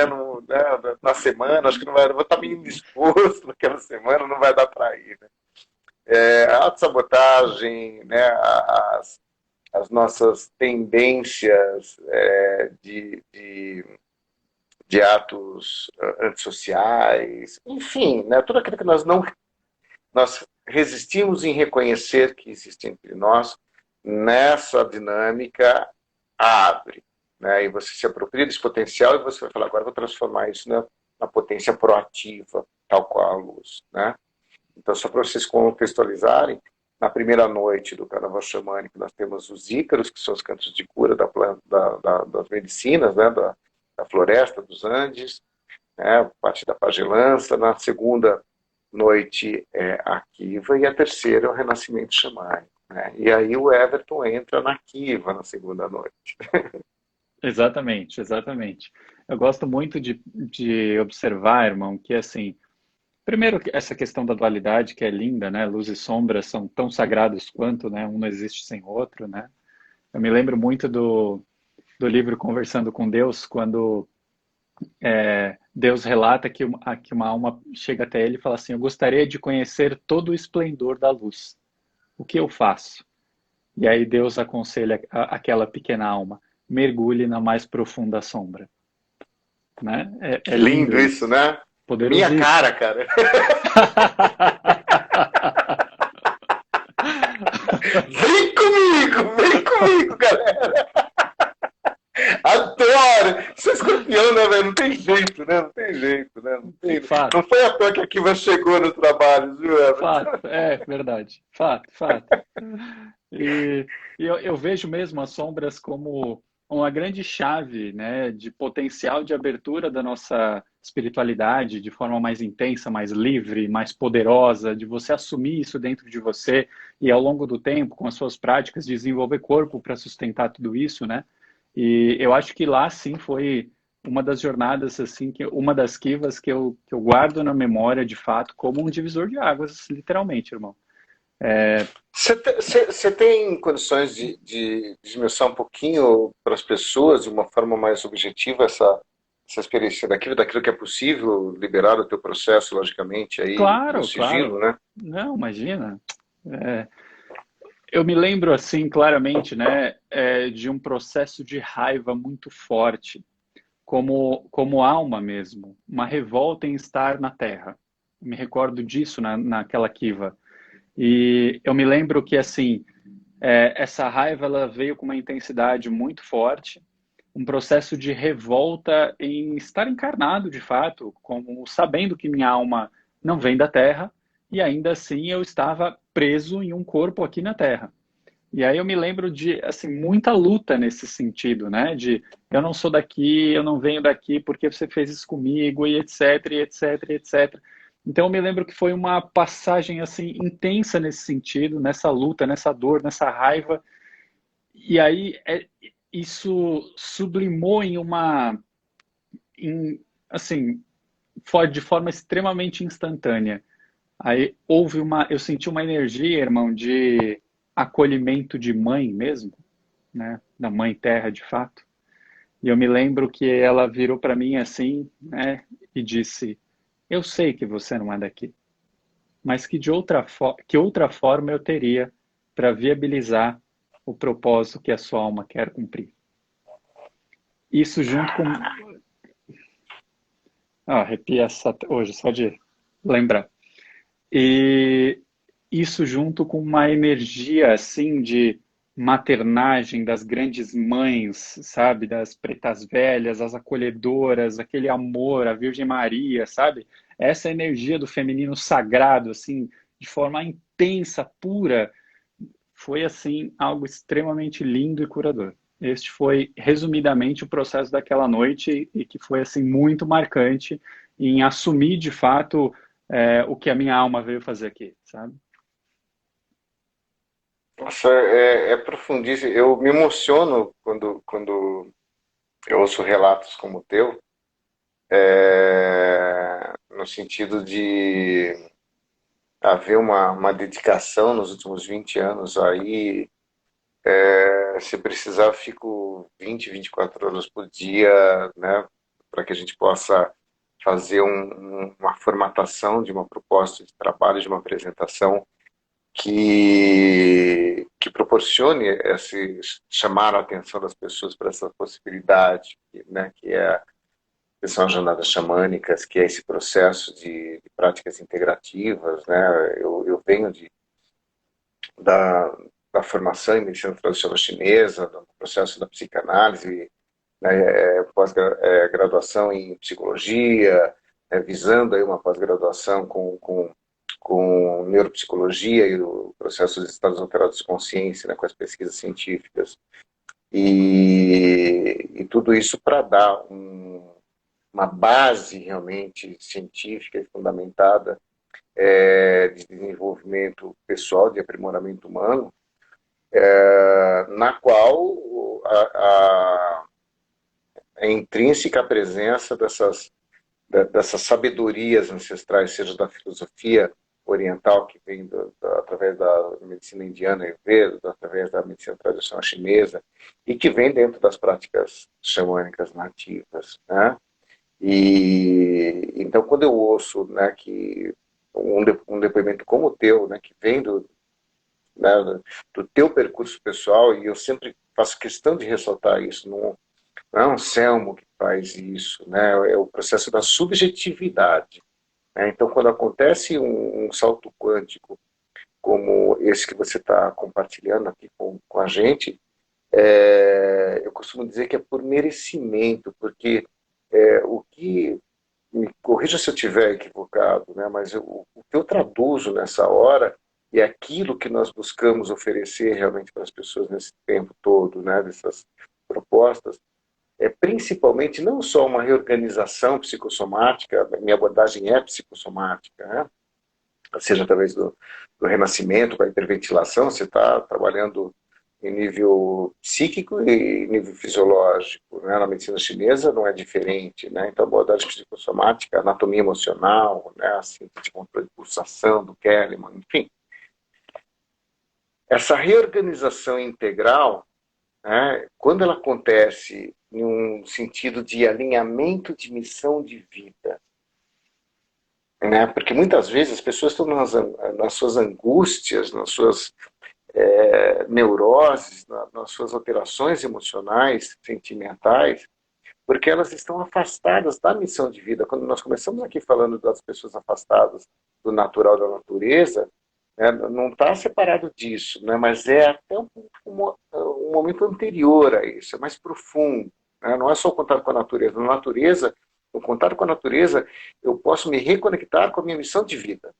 na semana, acho que não vai, eu vou estar meio indisposto naquela semana, não vai dar para ir. Né? A autossabotagem, né, as nossas tendências de atos antissociais, enfim, né, tudo aquilo que nós resistimos em reconhecer que existe entre nós, nessa dinâmica abre, né, e você se apropria desse potencial e você vai falar, agora eu vou transformar isso na potência proativa, tal qual a luz, né? Então, só para vocês contextualizarem, na primeira noite do Carnaval Xamânico, nós temos os ícaros, que são os cantos de cura das medicinas, né, da floresta dos Andes, né, parte da pagelança. Na segunda noite é a Kiva e a terceira é o renascimento xamânico. Né? E aí o Everton entra na Kiva na segunda noite. Exatamente, exatamente. Eu gosto muito de observar, irmão, que assim, primeiro essa questão da dualidade que é linda, né? Luz e sombra são tão sagrados quanto, né? Um não existe sem o outro, né? Eu me lembro muito do livro Conversando com Deus, quando Deus relata que uma alma chega até ele e fala assim: eu gostaria de conhecer todo o esplendor da luz. O que eu faço? E aí Deus aconselha aquela pequena alma: mergulhe na mais profunda sombra. Né? É lindo Lindo isso, isso. né? Minha Poderosíssimo. cara. Vem comigo, galera. Adoro! Você é escorpião, né, velho? Não tem jeito, né? Não tem jeito, né? Fato, Não foi à toa que a Kiva chegou no trabalho, viu, Everton? fato, é verdade. Fato, fato. E, eu vejo mesmo as sombras como uma grande chave, né, de potencial de abertura da nossa espiritualidade de forma mais intensa, mais livre, mais poderosa, de você assumir isso dentro de você e ao longo do tempo, com as suas práticas, desenvolver corpo para sustentar tudo isso, né? E eu acho que lá sim foi uma das jornadas assim uma das kivas que eu guardo na memória de fato como um divisor de águas, literalmente, irmão. Você tem condições de esmiuçar um pouquinho para as pessoas, de uma forma mais objetiva, essa experiência daquilo que é possível, liberar o teu processo, logicamente, aí no Claro, sigilo, claro. né? Não, imagina. É, eu me lembro assim claramente, né, de um processo de raiva muito forte, como alma mesmo, uma revolta em estar na Terra. Me recordo disso naquela kiva. E eu me lembro que assim essa raiva ela veio com uma intensidade muito forte um processo de revolta em estar encarnado de fato, como sabendo que minha alma não vem da Terra, e ainda assim eu estava preso em um corpo aqui na Terra. E aí eu me lembro de assim muita luta nesse sentido, né? De eu não sou daqui, eu não venho daqui porque você fez isso comigo e etc, e etc, e etc. Então eu me lembro que foi uma passagem assim intensa nesse sentido, nessa luta, nessa dor, nessa raiva. E aí isso sublimou em uma assim, de forma extremamente instantânea. Aí houve eu senti uma energia, irmão, de acolhimento de mãe mesmo, né? Da mãe terra de fato. E eu me lembro que ela virou para mim assim, né? E disse: "Eu sei que você não é daqui, mas que outra forma eu teria para viabilizar o propósito que a sua alma quer cumprir." Isso junto com, arrepia hoje só de lembrar. E isso junto com uma energia assim de maternagem das grandes mães, sabe, das pretas velhas, as acolhedoras, aquele amor, a Virgem Maria, sabe? Essa energia do feminino sagrado assim, de forma intensa, pura, foi assim algo extremamente lindo e curador. Este foi resumidamente o processo daquela noite e que foi assim muito marcante em assumir de fato o que a minha alma veio fazer aqui, sabe? Nossa, é profundíssimo. Eu me emociono quando eu ouço relatos como o teu, no sentido de haver uma dedicação nos últimos 20 anos aí. Se precisar, eu fico 24 horas por dia, né, para que a gente possa fazer uma formatação de uma proposta de trabalho, de uma apresentação que proporcione esse chamar a atenção das pessoas para essa possibilidade, né, que são as jornadas xamânicas, que é esse processo de práticas integrativas, né? Eu venho da, da formação em medicina tradicional chinesa, do processo da psicanálise, né, pós-graduação em psicologia, visando aí uma pós-graduação com neuropsicologia e o processo dos estados alterados de consciência, né, com as pesquisas científicas. E tudo isso para dar uma base realmente científica e fundamentada de desenvolvimento pessoal, de aprimoramento humano, na qual é intrínseca a presença dessas sabedorias ancestrais, seja da filosofia oriental, que vem através da medicina indiana, Ayurveda, através da medicina tradicional chinesa, e que vem dentro das práticas xamânicas nativas, né? E então, quando eu ouço, né, que um depoimento como o teu, né, que vem né, do teu percurso pessoal, e eu sempre faço questão de ressaltar isso, não é um Selmo que faz isso, né, é o processo da subjetividade. Né? Então, quando acontece um salto quântico como esse que você está compartilhando aqui com a gente, eu costumo dizer que é por merecimento, porque o que, me corrija se eu estiver equivocado, né, mas o que eu traduzo nessa hora é aquilo que nós buscamos oferecer realmente para as pessoas nesse tempo todo, né, dessas propostas, é principalmente não só uma reorganização psicossomática, minha abordagem é psicossomática, né, seja através do renascimento, com a hiperventilação, você está trabalhando em nível psíquico e nível fisiológico. Né? Na medicina chinesa não é diferente. Né? Então, a abordagem psicossomática, anatomia emocional, né? A síntese de controle de pulsação do Kellerman, enfim. Essa reorganização integral, né, quando ela acontece em um sentido de alinhamento de missão de vida, né? Porque muitas vezes as pessoas estão nas suas angústias, nas suas neuroses, nas suas alterações emocionais, sentimentais, porque elas estão afastadas da missão de vida. Quando nós começamos aqui falando das pessoas afastadas do natural da natureza, né, não está separado disso, né, mas é até um momento anterior a isso, é mais profundo. né? Não é só o contato com a natureza. Na natureza, no contato com a natureza, eu posso me reconectar com a minha missão de vida,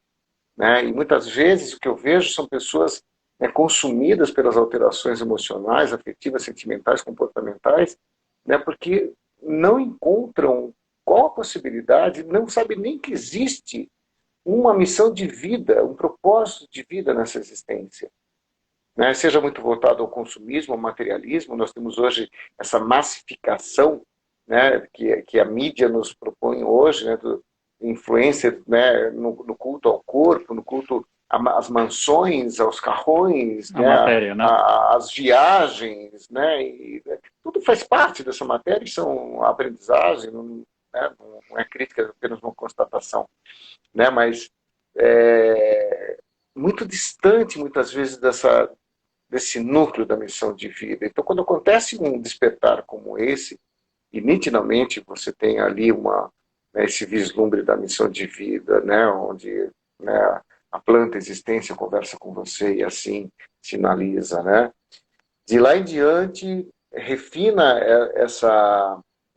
né? E muitas vezes o que eu vejo são pessoas, né, consumidas pelas alterações emocionais, afetivas, sentimentais, comportamentais, né, porque não encontram qual a possibilidade, não sabem nem que existe uma missão de vida, um propósito de vida nessa existência, né? Seja muito voltado ao consumismo, ao materialismo. Nós temos hoje essa massificação, né, que a mídia nos propõe hoje, né, do influência, né, no culto ao corpo, no culto às mansões, aos carrões, A né, matéria, né? às viagens, né, e, né, tudo faz parte dessa matéria e são aprendizagem, não, né, não é crítica, é apenas uma constatação, né, mas é, muito distante muitas vezes desse núcleo da missão de vida. Então, quando acontece um despertar como esse, e nitidamente você tem ali né, esse vislumbre da missão de vida, né, onde, né, a planta a existência conversa com você e assim sinaliza, né? De lá em diante, refina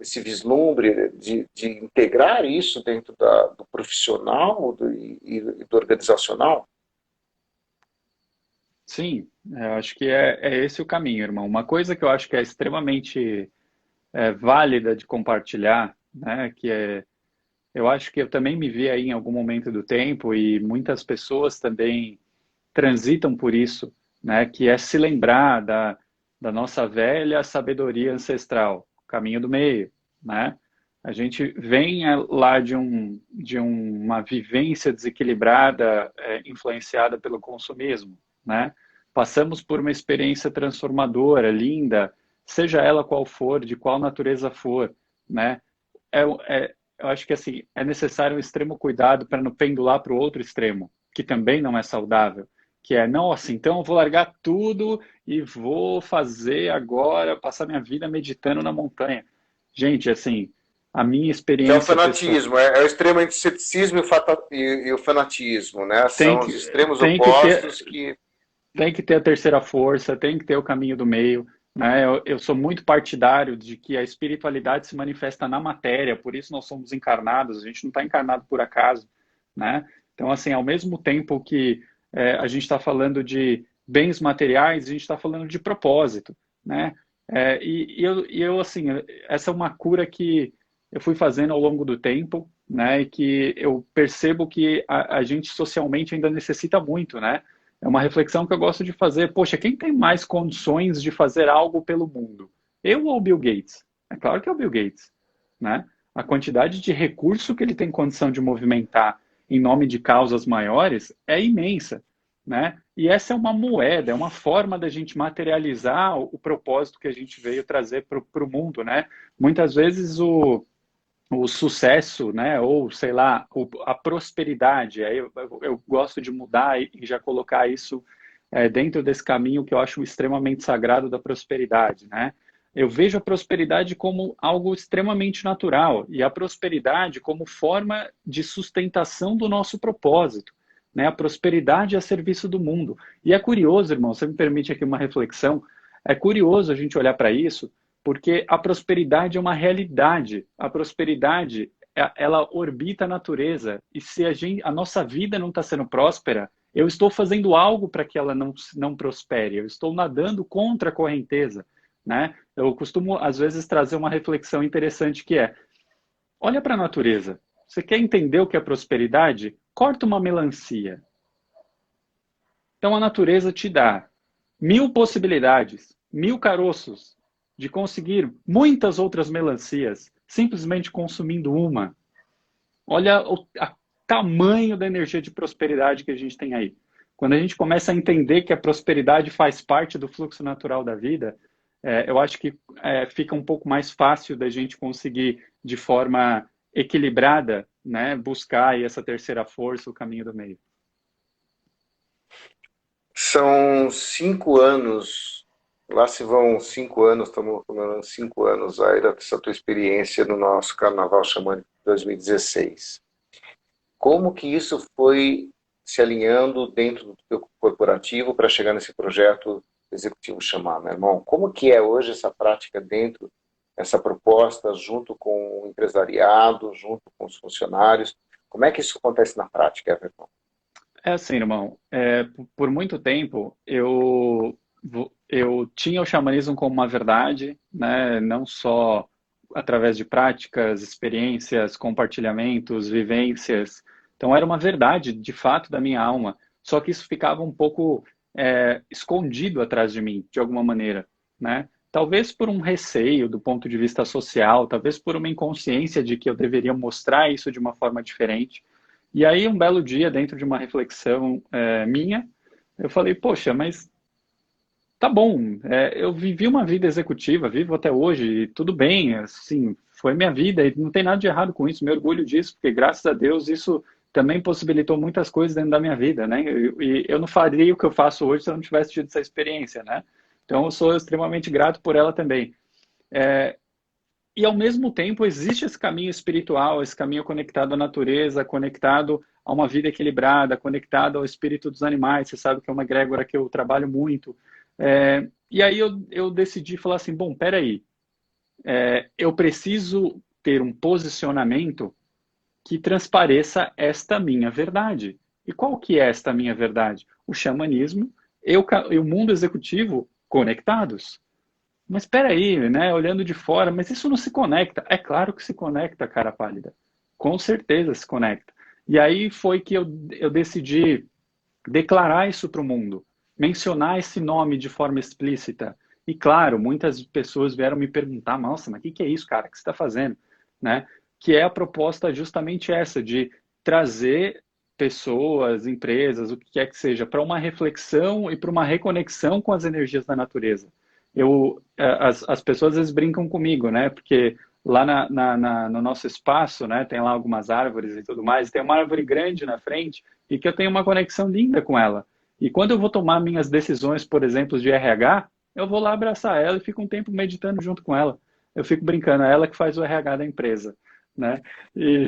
esse vislumbre de integrar isso dentro do profissional e do organizacional. Sim, eu acho que é esse o caminho, irmão. Uma coisa que eu acho que é extremamente válida de compartilhar, né, que é, eu acho que eu também me vi aí em algum momento do tempo e muitas pessoas também transitam por isso, né, que é se lembrar da nossa velha sabedoria ancestral, o caminho do meio, né? A gente vem lá de uma vivência desequilibrada, influenciada pelo consumismo, né? Passamos por uma experiência transformadora, linda, seja ela qual for, de qual natureza for, né? Eu acho que assim, é necessário um extremo cuidado para não pendular para o outro extremo, que também não é saudável, que é, não, assim, então eu vou largar tudo e vou fazer agora, passar minha vida meditando na montanha. Gente, assim, a minha Que é o experiência pessoal fanatismo, é o extremo entre o ceticismo e o fanatismo, né? tem São os que, extremos tem que opostos ter, que tem que ter a terceira força, tem que ter o caminho do meio, né? Eu sou muito partidário de que a espiritualidade se manifesta na matéria, por isso nós somos encarnados, a gente não está encarnado por acaso, né? Então, assim, ao mesmo tempo que a gente está falando de bens materiais, a gente está falando de propósito, né? E eu, assim, essa é uma cura que eu fui fazendo ao longo do tempo, né? E que eu percebo que a gente socialmente ainda necessita muito, né? É uma reflexão que eu gosto de fazer. Poxa, quem tem mais condições de fazer algo pelo mundo? Eu ou o Bill Gates? É claro que é o Bill Gates, né? A quantidade de recurso que ele tem condição de movimentar em nome de causas maiores é imensa, né? E essa é uma moeda, é uma forma da gente materializar o propósito que a gente veio trazer para o mundo, né? Muitas vezes o sucesso, né, ou sei lá, a prosperidade. Aí eu gosto de mudar e já colocar isso dentro desse caminho que eu acho extremamente sagrado da prosperidade, né? Eu vejo a prosperidade como algo extremamente natural e a prosperidade como forma de sustentação do nosso propósito, né? A prosperidade a serviço do mundo. E é curioso, irmão, você me permite aqui uma reflexão, é curioso a gente olhar para isso, porque a prosperidade é uma realidade. A prosperidade, ela orbita a natureza. E se a nossa vida não está sendo próspera, eu estou fazendo algo para que ela não prospere. Eu estou nadando contra a correnteza, né? Eu costumo, às vezes, trazer uma reflexão interessante que é, olha para a natureza. Você quer entender o que é prosperidade? Corta uma melancia. Então, a natureza te dá 1000 possibilidades, 1000 caroços de conseguir muitas outras melancias, simplesmente consumindo uma. Olha o tamanho da energia de prosperidade que a gente tem aí. Quando a gente começa a entender que a prosperidade faz parte do fluxo natural da vida, eu acho que fica um pouco mais fácil da gente conseguir, de forma equilibrada, né, buscar aí essa terceira força, o caminho do meio. são 5 anos, lá se vão 5 anos, estamos comemorando 5 anos aí dessa tua experiência no nosso Carnaval Xamânico de 2016. Como que isso foi se alinhando dentro do teu corporativo para chegar nesse projeto executivo chamar, meu irmão? Como que é hoje essa prática dentro essa proposta junto com o empresariado, junto com os funcionários? Como é que isso acontece na prática, Everton? É assim, irmão, por muito tempo eu tinha o xamanismo como uma verdade, né? Não só através de práticas, experiências, compartilhamentos, vivências. Então era uma verdade, de fato, da minha alma. Só que isso ficava um pouco escondido atrás de mim, de alguma maneira, né? Talvez por um receio do ponto de vista social, talvez por uma inconsciência de que eu deveria mostrar isso de uma forma diferente. E aí, um belo dia, dentro de uma reflexão minha, eu falei, poxa, mas tá bom, eu vivi uma vida executiva, vivo até hoje, e tudo bem, assim, foi minha vida, e não tem nada de errado com isso, me orgulho disso, porque graças a Deus isso também possibilitou muitas coisas dentro da minha vida, né? E eu não faria o que eu faço hoje se eu não tivesse tido essa experiência, né? Então, eu sou extremamente grato por ela também. E ao mesmo tempo existe esse caminho espiritual, esse caminho conectado à natureza, conectado a uma vida equilibrada, conectado ao espírito dos animais. Você sabe que é uma egrégora que eu trabalho muito. E aí eu decidi falar assim, bom, peraí, eu preciso ter um posicionamento que transpareça esta minha verdade. E qual que é esta minha verdade? O xamanismo e o mundo executivo conectados. Mas espera aí, né? Olhando de fora, mas isso não se conecta. É claro que se conecta, cara pálida. Com certeza se conecta. E aí foi que eu decidi declarar isso para o mundo, mencionar esse nome de forma explícita. E claro, muitas pessoas vieram me perguntar, nossa, mas o que é isso, cara, que você está fazendo? Né? Que é a proposta justamente essa, de trazer pessoas, empresas, o que quer que seja, para uma reflexão e para uma reconexão com as energias da natureza. As pessoas às vezes brincam comigo, né? Porque lá no nosso espaço, né, tem lá algumas árvores e tudo mais, tem uma árvore grande na frente e que eu tenho uma conexão linda com ela. E quando eu vou tomar minhas decisões, por exemplo, de RH, eu vou lá abraçar ela e fico um tempo meditando junto com ela. Eu fico brincando, é ela que faz o RH da empresa, né? E,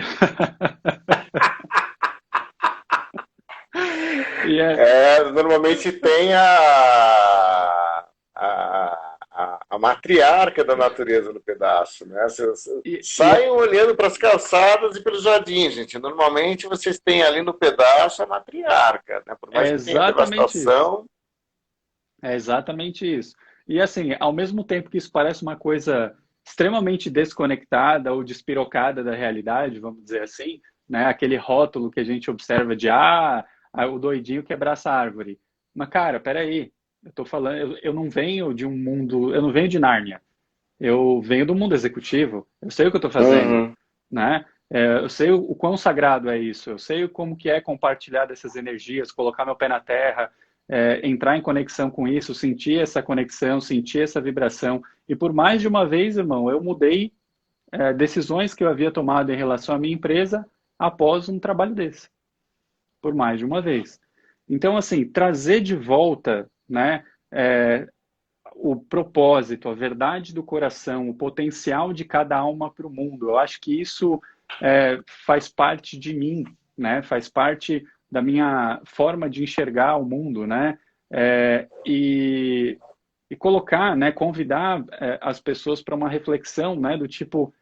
e é, Normalmente tem a matriarca da natureza no pedaço, né? Vocês e, e saem olhando para as calçadas e pelos jardins, gente. Normalmente vocês têm ali no pedaço a matriarca, né? Por é mais que tenha exatamente isso. devastação. É exatamente isso. E assim, ao mesmo tempo que isso parece uma coisa extremamente desconectada ou despirocada da realidade, vamos dizer assim, né? Aquele rótulo que a gente observa de o doidinho que abraça a árvore. Mas, cara, peraí, eu tô falando, eu não venho de um mundo, eu não venho de Nárnia. Eu venho do mundo executivo, eu sei o que eu estou fazendo, Uhum. né? Eu sei o quão sagrado é isso, eu sei como que é compartilhar dessas energias, colocar meu pé na terra, entrar em conexão com isso, sentir essa conexão, sentir essa vibração. E por mais de uma vez, irmão, eu mudei decisões que eu havia tomado em relação à minha empresa após um trabalho desse, por mais de uma vez. Então, assim, trazer de volta, né? é, o propósito, a verdade do coração, o potencial de cada alma para o mundo. Eu acho que isso faz parte de mim, né? Faz parte da minha forma de enxergar o mundo, né? E colocar, né? Convidar as pessoas para uma reflexão, né? Do tipo,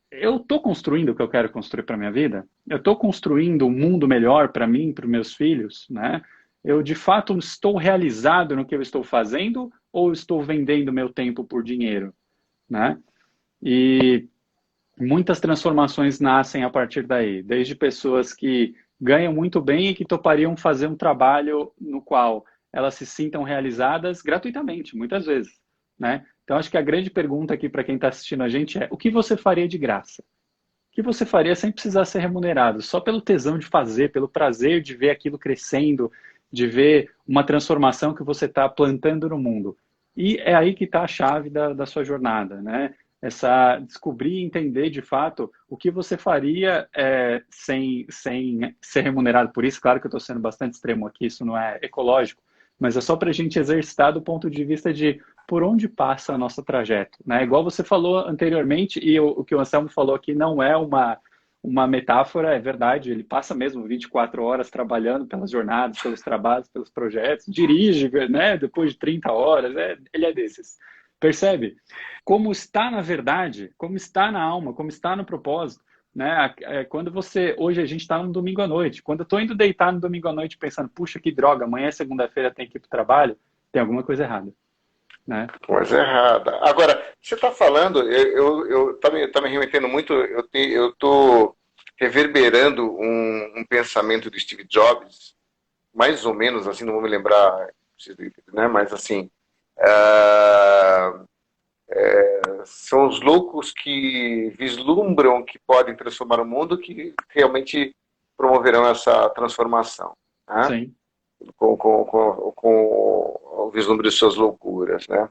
eu estou construindo o que eu quero construir para minha vida? Eu estou construindo um mundo melhor para mim, para os meus filhos, né? Eu de fato estou realizado no que eu estou fazendo ou estou vendendo meu tempo por dinheiro, né? E muitas transformações nascem a partir daí, desde pessoas que ganham muito bem e que topariam fazer um trabalho no qual elas se sintam realizadas gratuitamente, muitas vezes, né? Então acho que a grande pergunta aqui para quem está assistindo a gente é: o que você faria de graça? O que você faria sem precisar ser remunerado? Só pelo tesão de fazer, pelo prazer de ver aquilo crescendo, de ver uma transformação que você está plantando no mundo. E é aí que está a chave da sua jornada, né? Essa descobrir e entender de fato o que você faria sem ser remunerado por isso. Claro que eu estou sendo bastante extremo aqui, isso não é ecológico, mas é só para a gente exercitar do ponto de vista de por onde passa a nossa trajeto, né? Igual você falou anteriormente, e o que o Anselmo falou aqui não é uma metáfora, é verdade, ele passa mesmo 24 horas trabalhando pelas jornadas, pelos trabalhos, pelos projetos, dirige, né, depois de 30 horas, ele é desses. Percebe? Como está na verdade, como está na alma, como está no propósito, né? Quando você, hoje a gente está no domingo à noite, quando eu estou indo deitar no domingo à noite pensando, puxa, que droga, amanhã é segunda-feira, tem que ir para o trabalho, tem alguma coisa errada, né? Coisa errada. Agora, você está falando, tá me remetendo muito, eu estou reverberando um pensamento do Steve Jobs, mais ou menos assim, não vou me lembrar, né, mas assim, ah, são os loucos que vislumbram que podem transformar o mundo que realmente promoverão essa transformação, né? Sim. Com o vislumbre de suas loucuras, né?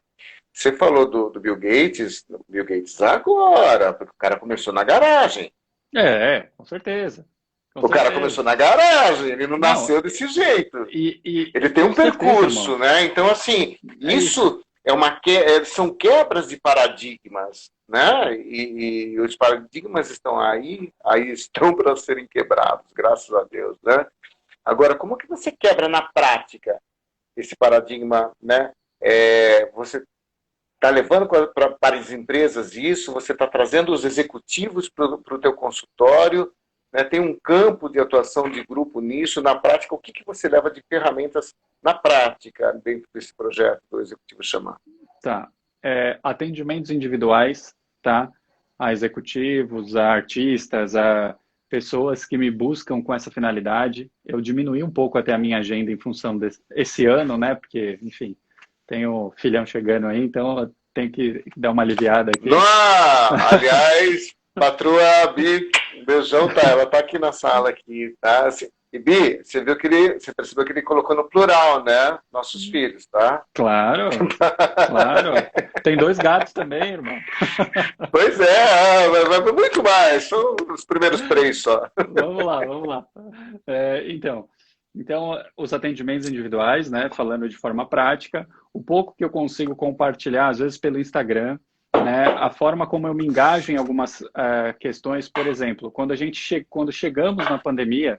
Você falou do Bill Gates agora, porque o cara começou na garagem. Com certeza. Com O cara certeza. começou na garagem, ele não Não, nasceu desse jeito. Ele tem com um certeza, percurso, irmão. né? Então, assim, É isso. isso são quebras de paradigmas, né? E os paradigmas estão aí estão para serem quebrados, graças a Deus, né? Agora, como que você quebra na prática esse paradigma, né? Você está levando para as empresas isso, você está trazendo os executivos para o teu consultório, né? Tem um campo de atuação de grupo nisso, na prática, o que, que você leva de ferramentas na prática dentro desse projeto do Executivo Chamar? Tá. Atendimentos individuais, tá? A executivos, a artistas, a pessoas que me buscam com essa finalidade. Eu diminuí um pouco até a minha agenda em função desse ano, né? Porque, enfim, tenho filhão chegando aí, então eu tenho que dar uma aliviada aqui. Noah, aliás, patroa Bi, um beijão, tá? Ela tá aqui na sala aqui, tá? E Bi, você percebeu que ele colocou no plural, né? Nossos filhos, tá? Claro, claro. Tem dois gatos também, irmão. Pois é, vai muito mais, são os primeiros três só. Vamos lá, vamos lá. Então, os atendimentos individuais, né, falando de forma prática, o pouco que eu consigo compartilhar, às vezes pelo Instagram, né, a forma como eu me engajo em algumas questões, por exemplo, quando chegamos na pandemia,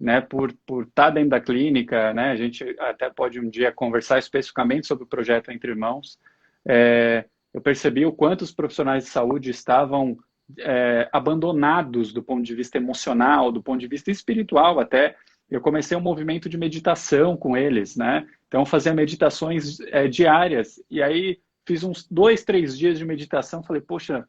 né, por estar dentro da clínica, né, a gente até pode um dia conversar especificamente sobre o projeto Entre Irmãos, eu percebi o quanto os profissionais de saúde estavam abandonados do ponto de vista emocional, do ponto de vista espiritual até. Eu comecei um movimento de meditação com eles, né? Então, fazia meditações diárias. E aí, fiz uns 2, 3 dias de meditação. Falei, poxa,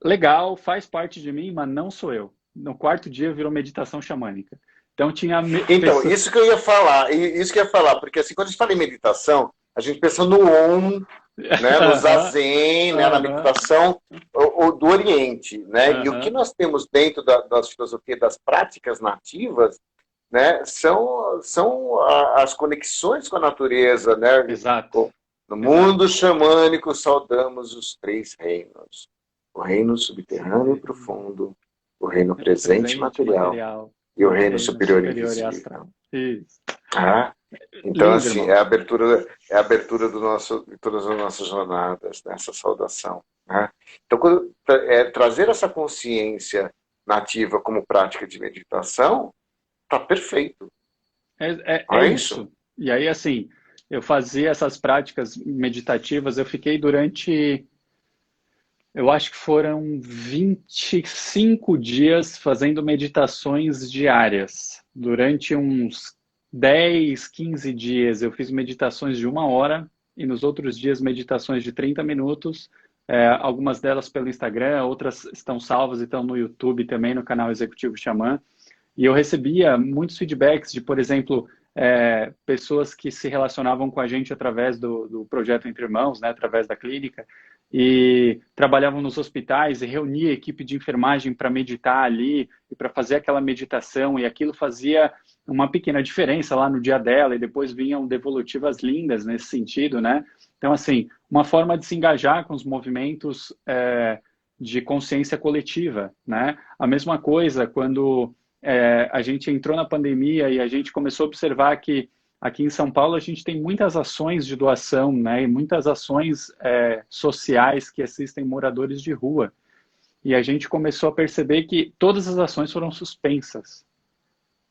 legal, faz parte de mim, mas não sou eu. No quarto dia, virou meditação xamânica. Então, tinha Então, pessoas... isso que eu ia falar, porque assim, quando a gente fala em meditação, a gente pensa no Om, né, no Aham, Zazen, né, na aham, meditação do Oriente, né? E o que aham. nós temos dentro das filosofias, das práticas nativas, né, são as conexões com a natureza, né? Exato, No exato. mundo xamânico, saudamos os três reinos: o reino subterrâneo e profundo, o reino presente e Presente, material material e o e o reino reino superior superior e invisível. astral. Isso. Ah, então, Lindo, assim, irmão. é a abertura de todas as nossas jornadas, nessa saudação. Né? Então, trazer essa consciência nativa como prática de meditação, tá perfeito. É Não é isso? isso. E aí, assim, eu fazia essas práticas meditativas, eu fiquei durante, eu acho que foram 25 dias fazendo meditações diárias. Durante uns 10, 15 dias eu fiz meditações de 1 hora e nos outros dias meditações de 30 minutos. Algumas delas pelo Instagram, outras estão salvas e estão no YouTube também, no canal Executivo Xamã. E eu recebia muitos feedbacks de, por exemplo, pessoas que se relacionavam com a gente através do projeto Entre Irmãos, né, através da clínica, e trabalhavam nos hospitais e reunia a equipe de enfermagem para meditar ali e para fazer aquela meditação, e aquilo fazia uma pequena diferença lá no dia dela, e depois vinham devolutivas lindas nesse sentido, né? Então, assim, uma forma de se engajar com os movimentos de consciência coletiva, né? A mesma coisa quando a gente entrou na pandemia e a gente começou a observar que aqui em São Paulo a gente tem muitas ações de doação, né, e muitas ações sociais que assistem moradores de rua. E a gente começou a perceber que todas as ações foram suspensas.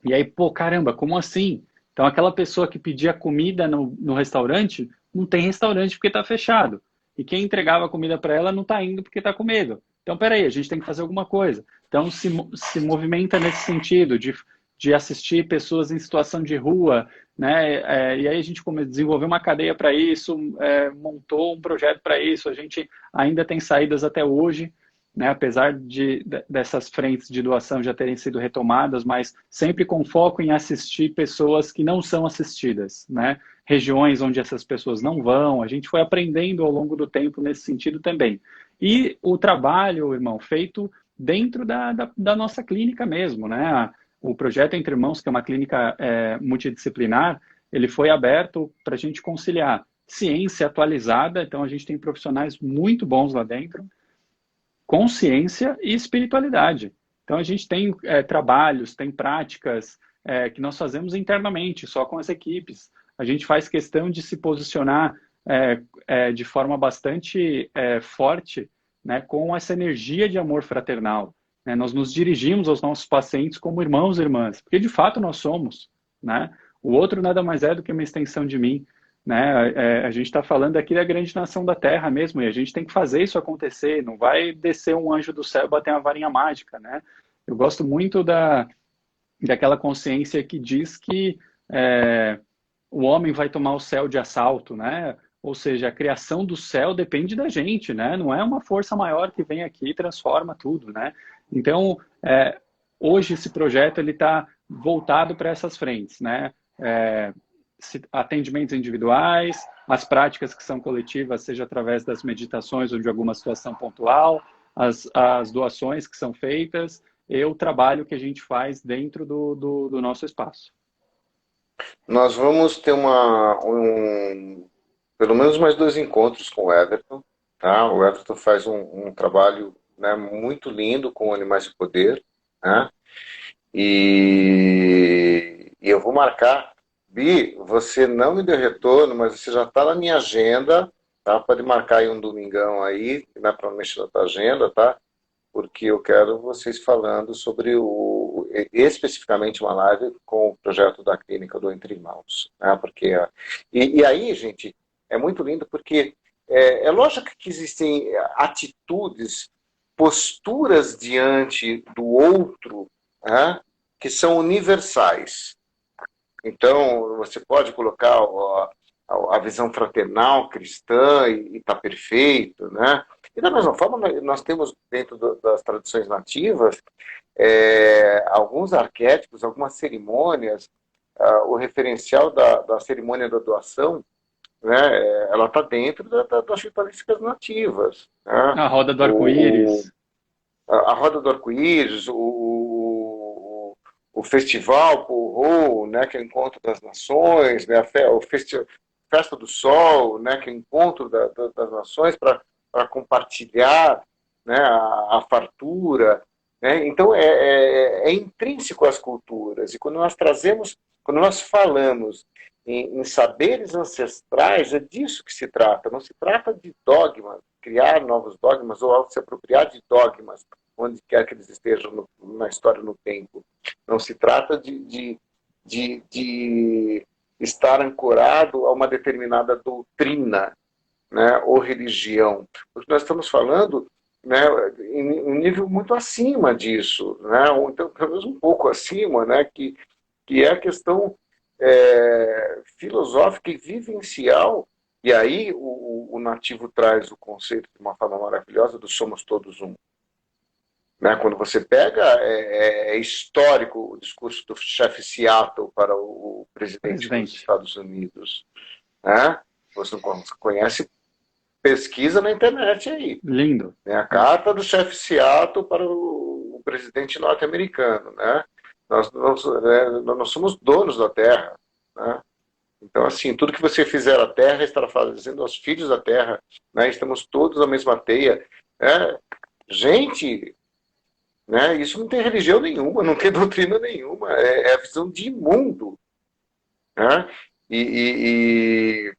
E aí, pô, caramba, como assim? Então aquela pessoa que pedia comida no restaurante, não tem restaurante porque está fechado. e quem entregava a comida para ela não está indo porque está com medo. Então, peraí, a gente tem que fazer alguma coisa. Então, se movimenta nesse sentido, de assistir pessoas em situação de rua, né? E aí a gente desenvolveu uma cadeia para isso, montou um projeto para isso, a gente ainda tem saídas até hoje, né? Apesar dessas frentes de doação já terem sido retomadas, mas sempre com foco em assistir pessoas que não são assistidas, né? Regiões onde essas pessoas não vão, a gente foi aprendendo ao longo do tempo nesse sentido também. E o trabalho, irmão, feito dentro da nossa clínica mesmo, né? O projeto Entre Irmãos, que é uma clínica multidisciplinar, ele foi aberto para a gente conciliar ciência atualizada, então a gente tem profissionais muito bons lá dentro, consciência e espiritualidade. Então a gente tem trabalhos, tem práticas que nós fazemos internamente, só com as equipes. A gente faz questão de se posicionar de forma bastante forte, né, com essa energia de amor fraternal. Né? Nós nos dirigimos aos nossos pacientes como irmãos e irmãs, porque de fato nós somos. Né? O outro nada mais é do que uma extensão de mim. Né? A gente está falando aqui da grande nação da Terra mesmo, e a gente tem que fazer isso acontecer, não vai descer um anjo do céu e bater uma varinha mágica. Né? Eu gosto muito daquela consciência que diz que o homem vai tomar o céu de assalto, né? Ou seja, a criação do céu depende da gente, né? Não é uma força maior que vem aqui e transforma tudo, né? Então, hoje esse projeto ele está voltado para essas frentes, né? Atendimentos individuais, as práticas que são coletivas, seja através das meditações ou de alguma situação pontual, as doações que são feitas e o trabalho que a gente faz dentro do nosso espaço. Nós vamos ter pelo menos mais 2 encontros com o Everton. Tá? O Everton faz um trabalho, né, muito lindo com Animais de Poder. Né? E eu vou marcar. Bi, você não me deu retorno, mas você já está na minha agenda. Tá? Pode marcar aí um domingão aí, né, para mexer na tua agenda, tá? Porque eu quero vocês falando sobre especificamente uma live com o projeto da clínica do Entre Irmãos. Né? Porque, e aí, gente, é muito lindo porque é lógico que existem atitudes, posturas diante do outro, né, que são universais. Então, você pode colocar a visão fraternal cristã e está perfeito, né? E da mesma forma, nós temos dentro das tradições nativas alguns arquétipos, algumas cerimônias. O referencial da cerimônia da doação, né, ela está dentro das ritualísticas nativas. Né? A roda do arco-íris. A roda do arco-íris, o festival Porro, né, que é o encontro das nações, né, Festa do Sol, né, que é o encontro das nações para compartilhar, né, a fartura. Né? Então, é intrínseco às culturas. E quando nós falamos em saberes ancestrais, é disso que se trata. Não se trata de dogmas, criar novos dogmas ou se apropriar de dogmas, onde quer que eles estejam na história, no tempo. Não se trata de estar ancorado a uma determinada doutrina, né, ou religião. Porque nós estamos falando, né, em um nível muito acima disso, né, ou então pelo menos um pouco acima, né, que é a questão filosófica e vivencial. E aí o nativo traz o conceito de uma forma maravilhosa do somos todos um. Né? Quando você pega, é histórico o discurso do chefe Seattle para o presidente dos Estados Unidos. Né? Você não conhece, pesquisa na internet aí. Lindo. Né? A carta do chefe Seattle para o presidente norte-americano. Né? Nós somos donos da Terra. Né? Então, assim, tudo que você fizer à Terra estará fazendo aos filhos da Terra. Né? Estamos todos na mesma teia. Né? Gente, né? Isso não tem religião nenhuma, não tem doutrina nenhuma. É a visão de mundo. Né? E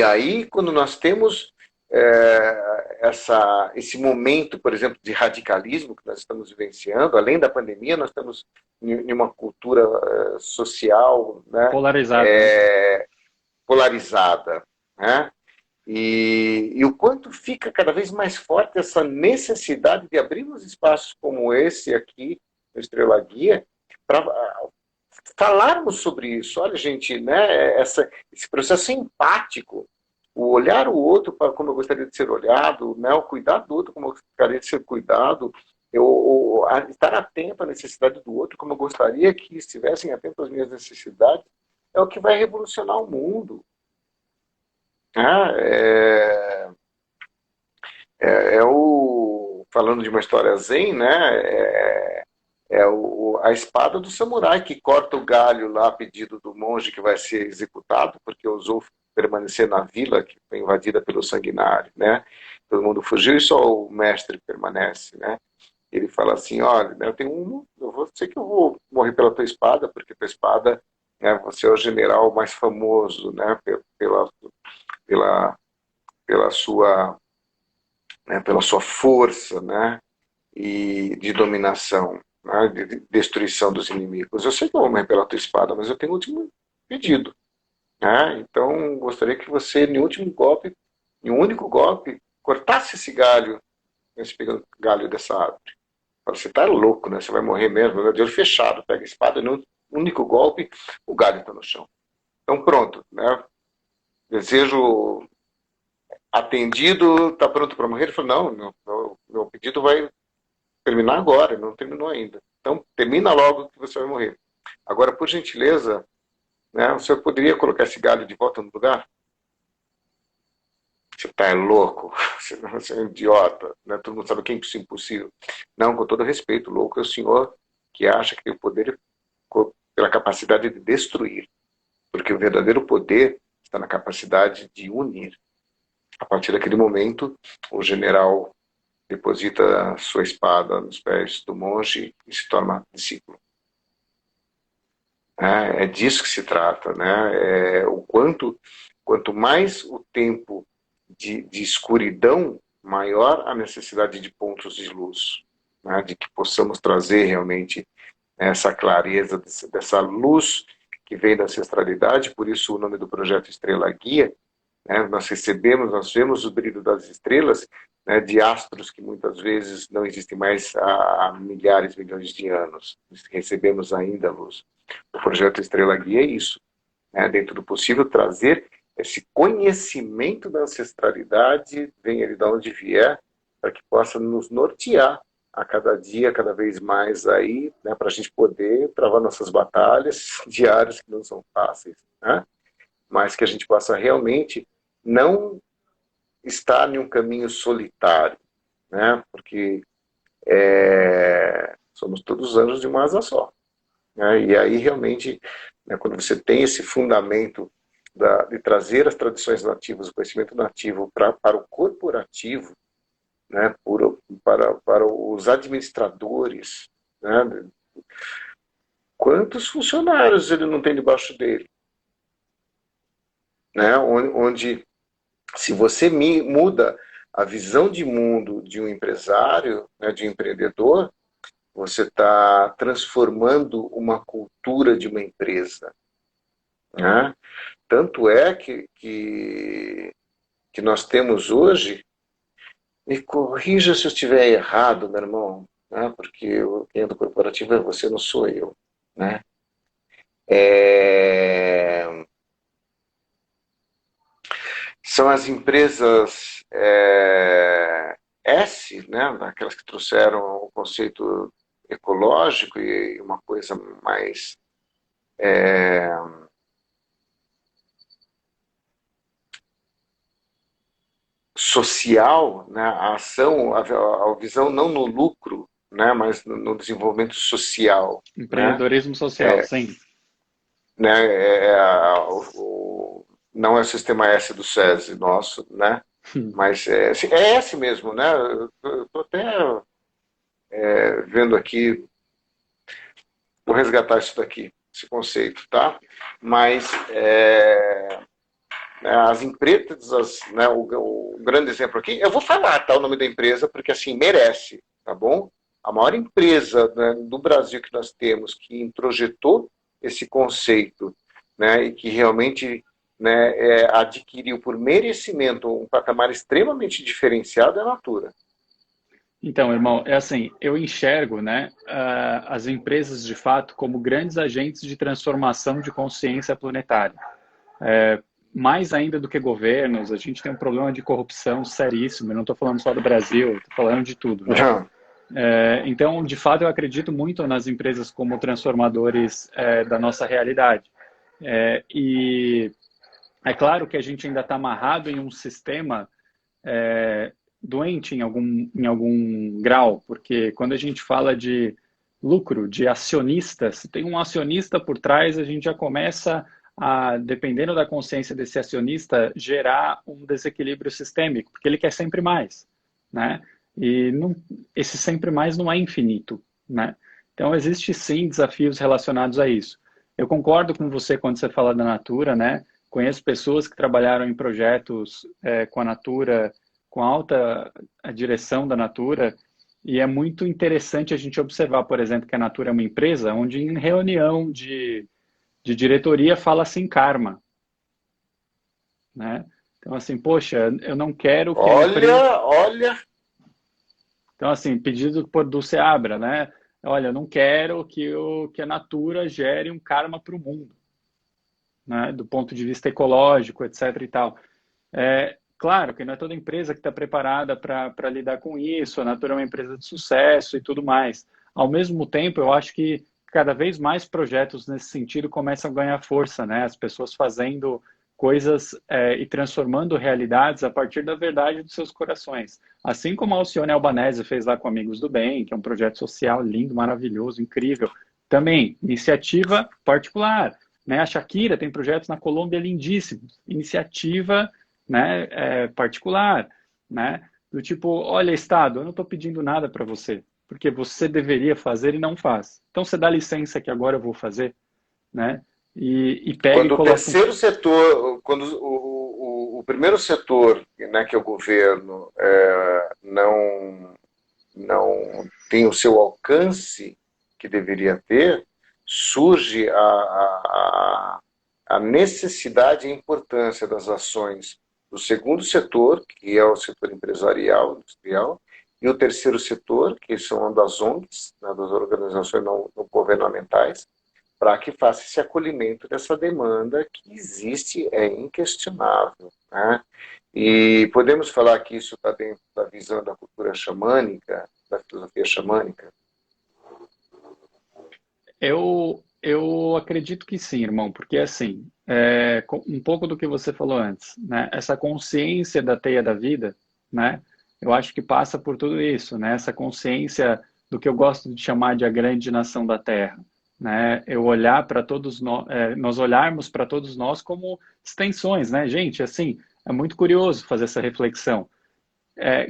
aí, quando nós temos esse momento, por exemplo, de radicalismo que nós estamos vivenciando, além da pandemia, nós estamos em uma cultura social, né, polarizada. Polarizada. Né? E o quanto fica cada vez mais forte essa necessidade de abrirmos espaços como esse aqui, no Estrela Guia, para falarmos sobre isso. Olha, gente, né, esse processo empático, o olhar o outro para como eu gostaria de ser olhado, né, o cuidar do outro como eu gostaria de ser cuidado, estar atento à necessidade do outro como eu gostaria que estivessem atentos às minhas necessidades, é o que vai revolucionar o mundo. Né? Falando de uma história zen, né? A espada do samurai que corta o galho lá a pedido do monge que vai ser executado, porque ousou permanecer na vila que foi invadida pelo sanguinário, né? Todo mundo fugiu e só o mestre permanece, né? Ele fala assim, olha, né, sei que eu vou morrer pela tua espada, porque tua espada, né, você é o general mais famoso, né? Pela, pela sua, né, pela sua força, né? E de dominação, né, de destruição dos inimigos. Eu sei que eu vou morrer pela tua espada, mas eu tenho um último pedido. Né? Então, gostaria que você, em um único golpe, cortasse esse galho, esse galho dessa árvore. Você está louco, né? Você vai morrer mesmo, de olho fechado, pega a espada, em um único golpe, o galho está no chão. Então, pronto, né? Desejo atendido, está pronto para morrer? Ele falou, não, meu pedido vai terminar agora, não terminou ainda. Então, termina logo que você vai morrer. Agora, por gentileza, né, o senhor poderia colocar esse galho de volta no lugar? Você está louco, você é um idiota, né? Todo mundo sabe que é impossível. Não, com todo respeito, louco é o senhor que acha que tem o poder pela capacidade de destruir. Porque o verdadeiro poder está na capacidade de unir. A partir daquele momento, o general deposita sua espada nos pés do monge e se torna discípulo. É disso que se trata, né? Quanto mais o tempo de escuridão, maior a necessidade de pontos de luz, né? De que possamos trazer realmente essa clareza, dessa luz que vem da ancestralidade, por isso o nome do projeto Estrela Guia, né? Nós vemos o brilho das estrelas, né, de astros que muitas vezes não existem mais há milhares, milhões de anos. Recebemos ainda a luz. O projeto Estrela Guia é isso, né, dentro do possível, trazer esse conhecimento da ancestralidade, venha ele de onde vier, para que possa nos nortear a cada dia, cada vez mais aí, né, para a gente poder travar nossas batalhas diárias, que não são fáceis, né, mas que a gente possa realmente não estar em um caminho solitário, né, porque somos todos anjos de uma asa só. Né, e aí realmente, né, quando você tem esse fundamento de trazer as tradições nativas, o conhecimento nativo para o corporativo, né, para os administradores, né, quantos funcionários ele não tem debaixo dele? Né, onde se você muda a visão de mundo de um empresário, né, de um empreendedor, você está transformando uma cultura de uma empresa. Né? Tanto é que nós temos hoje, me corrija se eu estiver errado, meu irmão, né? Porque quem é do corporativo é você, não sou eu. Né? São as empresas S, né? Aquelas que trouxeram o conceito ecológico e uma coisa mais social, né? A ação, a visão não no lucro, né? Mas no desenvolvimento social. Né? Empreendedorismo social, sim. Né? Não é o sistema S do SESI nosso, né? Mas é S mesmo, né? Eu estou até vendo aqui, vou resgatar isso daqui, esse conceito, tá? Mas as empresas, né, o grande exemplo aqui, eu vou falar, tá, o nome da empresa, porque assim, merece, tá bom? A maior empresa, né, do Brasil que nós temos, que introjetou esse conceito, né, e que realmente né, adquiriu por merecimento um patamar extremamente diferenciado é a Natura. Então, irmão, é assim, eu enxergo, né, as empresas de fato como grandes agentes de transformação de consciência planetária. Mais ainda do que governos, a gente tem um problema de corrupção seríssimo, eu não estou falando só do Brasil, estou falando de tudo, né? Então, de fato, eu acredito muito nas empresas como transformadores da nossa realidade. E é claro que a gente ainda está amarrado em um sistema doente em algum grau, porque quando a gente fala de lucro, de acionista, se tem um acionista por trás, a gente já começa a, dependendo da consciência desse acionista, gerar um desequilíbrio sistêmico, porque ele quer sempre mais, né? E não, esse sempre mais não é infinito, né? Então, existe sim desafios relacionados a isso. Eu concordo com você quando você fala da Natura, né? Conheço pessoas que trabalharam em projetos com a Natura, com alta a direção da Natura, e é muito interessante a gente observar, por exemplo, que a Natura é uma empresa onde em reunião de diretoria fala assim karma, né? Então, assim, poxa, eu não quero que a empresa... Olha, Então, assim, pedido do Seabra, né? Olha, eu não quero que a Natura gere um karma para o mundo, né? Do ponto de vista ecológico, etc. e tal. Claro que não é toda empresa que está preparada para lidar com isso, a Natura é uma empresa de sucesso e tudo mais. Ao mesmo tempo, eu acho que cada vez mais projetos nesse sentido começam a ganhar força, né? As pessoas fazendo coisas e transformando realidades a partir da verdade dos seus corações. Assim como a Alcione Albanese fez lá com Amigos do Bem, que é um projeto social lindo, maravilhoso, incrível. Também, iniciativa particular, né? A Shakira tem projetos na Colômbia lindíssimos. Iniciativa, né, particular, né? Do tipo, olha, Estado, eu não estou pedindo nada para você, porque você deveria fazer e não faz. Então você dá licença que agora eu vou fazer, né? E pega e quando o coloca um... terceiro setor, quando o primeiro setor, né, que é o governo, não tem o seu alcance que deveria ter, surge a necessidade e a importância das ações do segundo setor, que é o setor empresarial, industrial, e o terceiro setor, que são das ONGs, né, das organizações não governamentais, para que faça esse acolhimento dessa demanda que existe, é inquestionável, né? E podemos falar que isso está dentro da visão da cultura xamânica, da filosofia xamânica? Eu acredito que sim, irmão, porque assim, um pouco do que você falou antes, né? Essa consciência da teia da vida, né? Eu acho que passa por tudo isso, né? Essa consciência do que eu gosto de chamar de a grande nação da Terra, né? Eu olhar para todos nós, nós olharmos para todos nós como extensões, né? Gente, assim, é muito curioso fazer essa reflexão.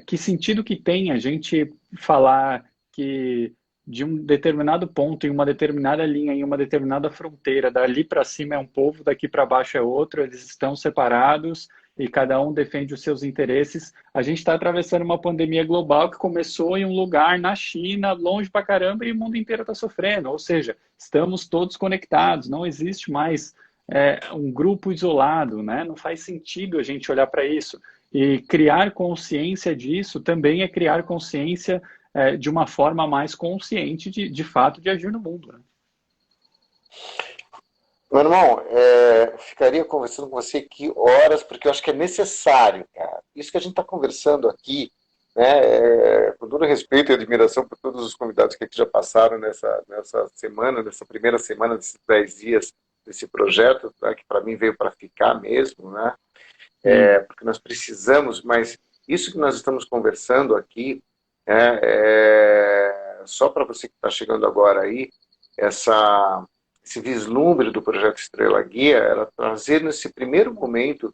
Que sentido que tem a gente falar que de um determinado ponto, em uma determinada linha, em uma determinada fronteira, dali para cima é um povo, daqui para baixo é outro, eles estão separados e cada um defende os seus interesses. A gente está atravessando uma pandemia global que começou em um lugar na China, longe para caramba, e o mundo inteiro está sofrendo. Ou seja, estamos todos conectados, não existe mais um grupo isolado, né? Não faz sentido a gente olhar para isso. E criar consciência disso também é criar consciência de uma forma mais consciente de fato de agir no mundo, né? Meu irmão, ficaria conversando com você aqui horas, porque eu acho que é necessário, cara. Isso que a gente está conversando aqui, né, com todo respeito e admiração por todos os convidados que aqui já passaram nessa semana, nessa primeira semana, desses 10 dias desse projeto, tá, que para mim veio para ficar mesmo, né? Porque nós precisamos, mas isso que nós estamos conversando aqui, só para você que está chegando agora aí, esse vislumbre do projeto Estrela Guia, era trazer nesse primeiro momento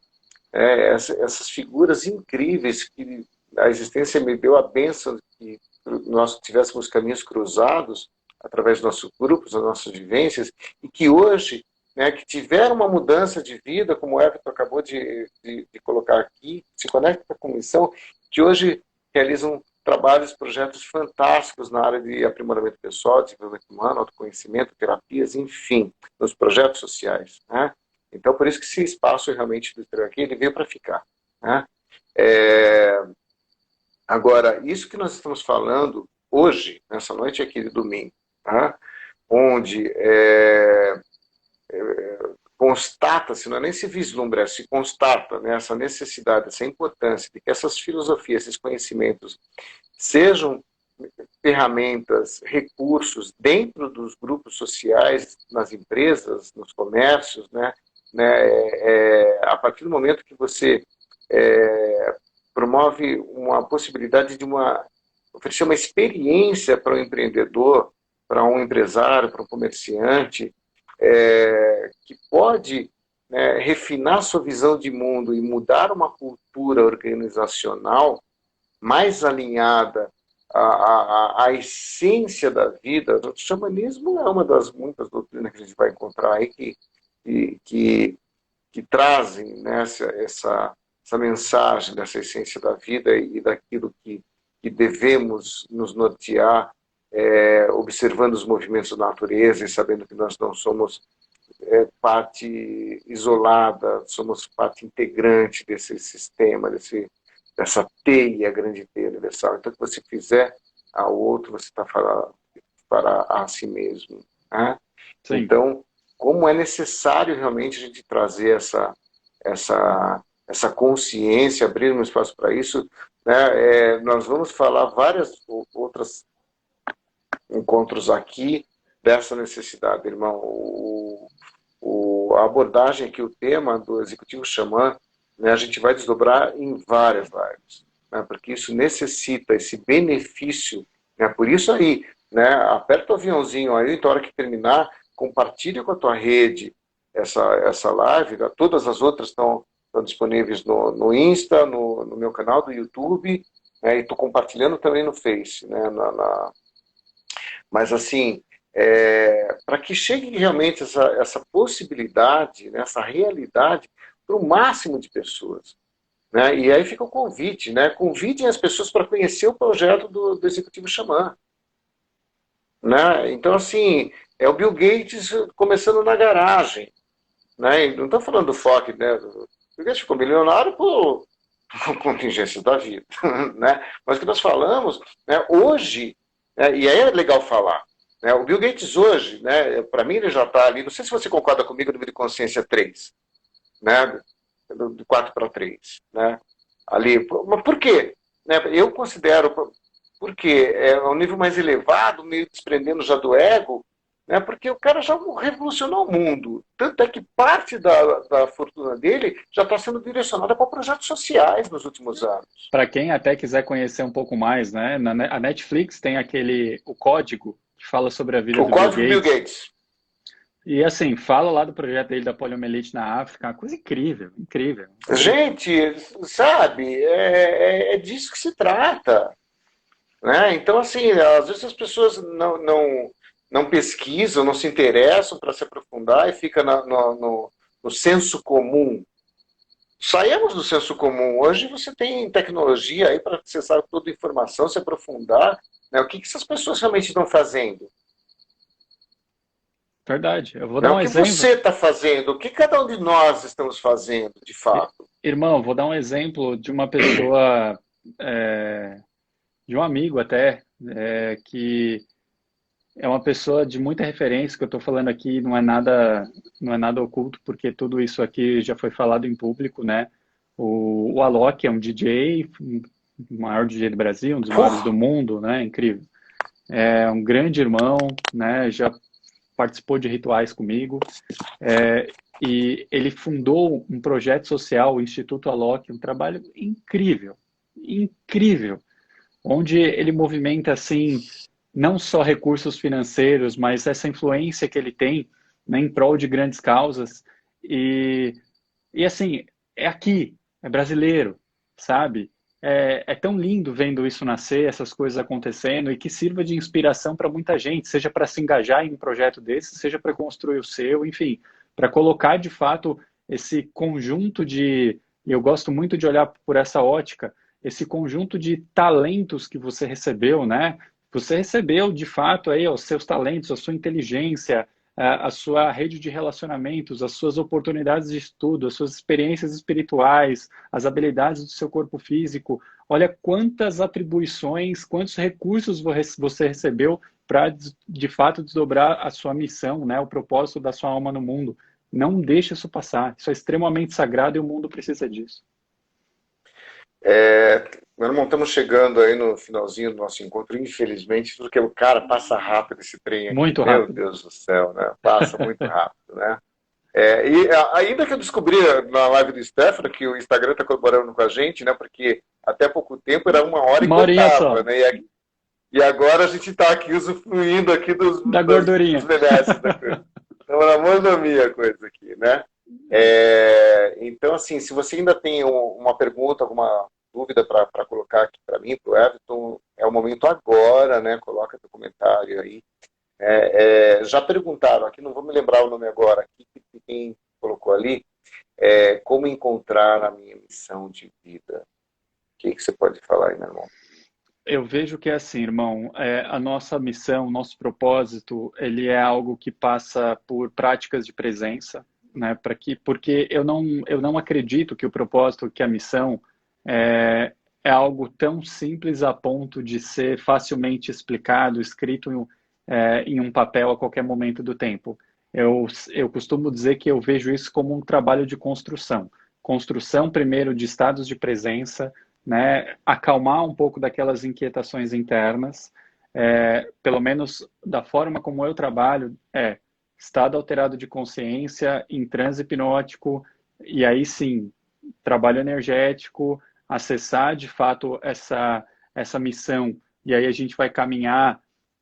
essas figuras incríveis que a existência me deu a bênção de que nós tivéssemos caminhos cruzados através dos nossos grupos, das nossas vivências, e que hoje, né, que tiveram uma mudança de vida, como o Everton acabou de colocar aqui, se conecta com a missão, que hoje realizam trabalhos, projetos fantásticos na área de aprimoramento pessoal, desenvolvimento humano, autoconhecimento, terapias, enfim, nos projetos sociais, né? Então, por isso que esse espaço realmente do exterior aqui, ele veio para ficar, né? É, Agora, isso que nós estamos falando hoje, nessa noite aqui de domingo, tá? Onde constata-se, não é nem se vislumbra, se constata, né, essa necessidade, essa importância de que essas filosofias, esses conhecimentos sejam ferramentas, recursos dentro dos grupos sociais, nas empresas, nos comércios, a partir do momento que você promove uma possibilidade de oferecer uma experiência para o empreendedor, para um empresário, para um comerciante, que pode, né, refinar sua visão de mundo e mudar uma cultura organizacional mais alinhada à essência da vida. O xamanismo é uma das muitas doutrinas que a gente vai encontrar aí que, que trazem, né, essa mensagem dessa essência da vida e daquilo que devemos nos nortear, observando os movimentos da natureza e sabendo que nós não somos parte isolada, somos parte integrante desse sistema, dessa teia, grande teia universal. Então, o que você fizer ao outro, você está para a si mesmo, né? Sim. Então, como é necessário realmente a gente trazer essa consciência, abrir um espaço para isso, né? Nós vamos falar várias outras encontros aqui dessa necessidade, irmão. A abordagem aqui, o tema do Executivo Xamã, né, a gente vai desdobrar em várias lives, né, porque isso necessita esse benefício, né, por isso aí, né, aperta o aviãozinho aí, então a hora que terminar, compartilha com a tua rede essa live, né, todas as outras estão disponíveis no Insta, no meu canal do YouTube, né, e estou compartilhando também no Face, né, mas assim, para que chegue realmente essa possibilidade, né, essa realidade para o máximo de pessoas. Né? E aí fica o convite, né? Convidem as pessoas para conhecer o projeto do Executivo Xamã. Né? Então, assim, é o Bill Gates começando na garagem. Né? E não estou falando do FOC, né? O Bill Gates ficou milionário por contingências da vida. Né? Mas o que nós falamos, né, hoje, né, e aí é legal falar, né, o Bill Gates hoje, né, para mim ele já está ali, não sei se você concorda comigo no nível de consciência 3, né, de 4 para 3, né, ali, mas por quê? Né, eu considero, porque é um nível mais elevado, meio desprendendo já do ego, né, porque o cara já revolucionou o mundo. Tanto é que parte da fortuna dele já está sendo direcionada para projetos sociais nos últimos anos. Para quem até quiser conhecer um pouco mais, né? A Netflix tem o Código, que fala sobre a vida O do Bill código Bill Gates. Gates. E assim, fala lá do projeto dele da poliomielite na África, uma coisa incrível, incrível. Gente, sabe, é disso que se trata. Né? Então, assim, às vezes as pessoas não pesquisam, não se interessam para se aprofundar e fica no senso comum. Saímos do senso comum. Hoje você tem tecnologia aí para acessar toda a informação, se aprofundar. Né? O que essas pessoas realmente estão fazendo? Verdade. Eu vou Né? dar O um que exemplo. você está fazendo? O que cada um de nós estamos fazendo, de fato? Irmão, vou dar um exemplo de uma pessoa, de um amigo até, que é uma pessoa de muita referência, que eu estou falando aqui não é nada oculto, porque tudo isso aqui já foi falado em público, né? O Alok é um DJ, o maior DJ do Brasil, um dos maiores do mundo, né? Incrível. É um grande irmão, né? Já participou de rituais comigo. E ele fundou um projeto social, o Instituto Alok, um trabalho incrível, incrível, onde ele movimenta assim não só recursos financeiros, mas essa influência que ele tem, né, em prol de grandes causas. E, e assim, é aqui, é brasileiro, sabe? É tão lindo vendo isso nascer, essas coisas acontecendo, e que sirva de inspiração para muita gente, seja para se engajar em um projeto desse, seja para construir o seu, enfim, para colocar de fato esse conjunto de. E eu gosto muito de olhar por essa ótica, esse conjunto de talentos que você recebeu, né? Você recebeu de fato aí os seus talentos, a sua inteligência, a sua rede de relacionamentos, as suas oportunidades de estudo, as suas experiências espirituais, as habilidades do seu corpo físico. Olha quantas atribuições, quantos recursos você recebeu para, de fato, desdobrar a sua missão, né? O propósito da sua alma no mundo. Não deixe isso passar. Isso é extremamente sagrado e o mundo precisa disso. Meu irmão, estamos chegando aí no finalzinho do nosso encontro, infelizmente, porque o cara passa rápido esse trem aqui, Muito meu rápido. Deus do céu, né? Passa muito rápido, né? Ainda que eu descobri na live do Stefano que o Instagram está colaborando com a gente, né? Porque até pouco tempo era 1 hora e Uma horinha contava, só, né? E agora a gente está aqui usufruindo aqui da dos gordurinha. benesses da coisa. Então, na monomia a coisa aqui, né? Então, assim, se você ainda tem uma pergunta, alguma dúvida para colocar aqui para mim, para o Everton, é o momento agora, né? Coloca teu comentário aí. Já perguntaram aqui, não vou me lembrar o nome agora, aqui, quem colocou ali, como encontrar a minha missão de vida. O que você pode falar aí, meu irmão? Eu vejo que é assim, irmão, a nossa missão, o nosso propósito, ele é algo que passa por práticas de presença, né? Porque eu não acredito que o propósito, que a missão é algo tão simples a ponto de ser facilmente explicado, escrito em um papel a qualquer momento do tempo. Eu costumo dizer que eu vejo isso como um trabalho de construção. Construção, primeiro, de estados de presença, né, acalmar um pouco daquelas inquietações internas, pelo menos da forma como eu trabalho, estado alterado de consciência, em transe hipnótico, e aí sim, trabalho energético, acessar de fato essa missão, e aí a gente vai caminhar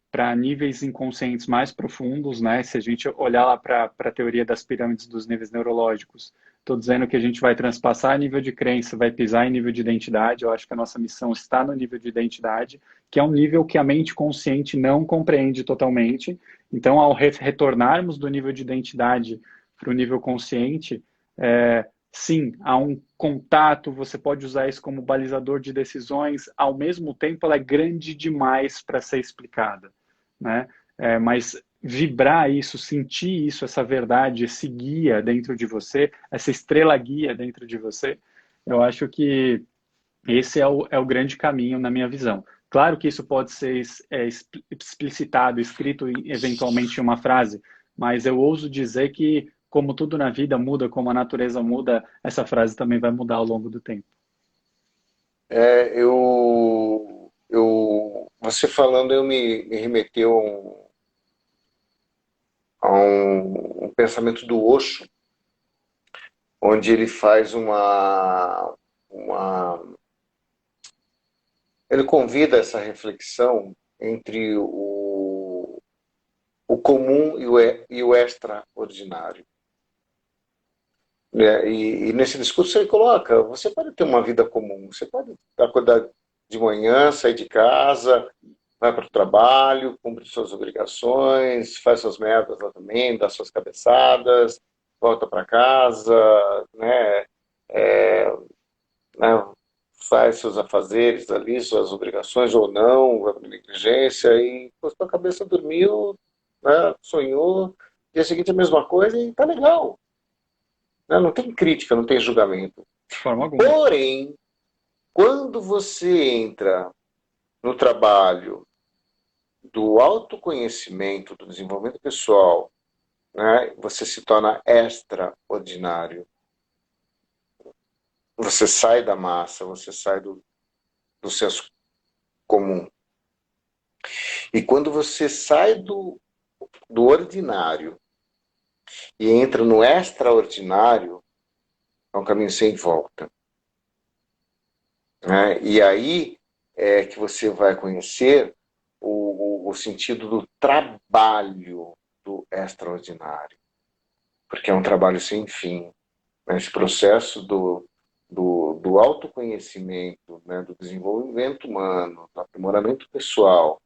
para níveis inconscientes mais profundos, né? Se a gente olhar lá para a teoria das pirâmides dos níveis neurológicos, estou dizendo que a gente vai transpassar nível de crença, vai pisar em nível de identidade. Eu acho que a nossa missão está no nível de identidade, que é um nível que a mente consciente não compreende totalmente. Então, ao retornarmos do nível de identidade para o nível consciente, sim, há um contato, você pode usar isso como balizador de decisões, ao mesmo tempo ela é grande demais para ser explicada, né? Mas vibrar isso, sentir isso, essa verdade, esse guia dentro de você, essa estrela guia dentro de você, eu acho que esse é o grande caminho na minha visão. Claro que isso pode ser explicitado, escrito eventualmente em uma frase, mas eu ouso dizer que, como tudo na vida muda, como a natureza muda, essa frase também vai mudar ao longo do tempo. Você falando, eu me remeteu a um pensamento do Osho, onde ele faz ele convida essa reflexão entre o comum e o extraordinário. E nesse discurso ele coloca, você pode ter uma vida comum, você pode acordar de manhã, sair de casa, vai para o trabalho, cumpre suas obrigações, faz suas metas lá também, dá suas cabeçadas, volta para casa, né, é, né, faz seus afazeres ali, suas obrigações ou não, vai para negligência, e pô, sua cabeça dormiu, né, sonhou, dia seguinte a mesma coisa e tá legal. Né, não tem crítica, não tem julgamento. De forma alguma. Porém, quando você entra no trabalho do autoconhecimento, do desenvolvimento pessoal, né, você se torna extraordinário. Você sai da massa, você sai do senso comum. E quando você sai do ordinário e entra no extraordinário, é um caminho sem volta. Né? E aí é que você vai conhecer o sentido do trabalho do extraordinário. Porque é um trabalho sem fim. Né? Esse processo do autoconhecimento, né? Do desenvolvimento humano, do aprimoramento pessoal.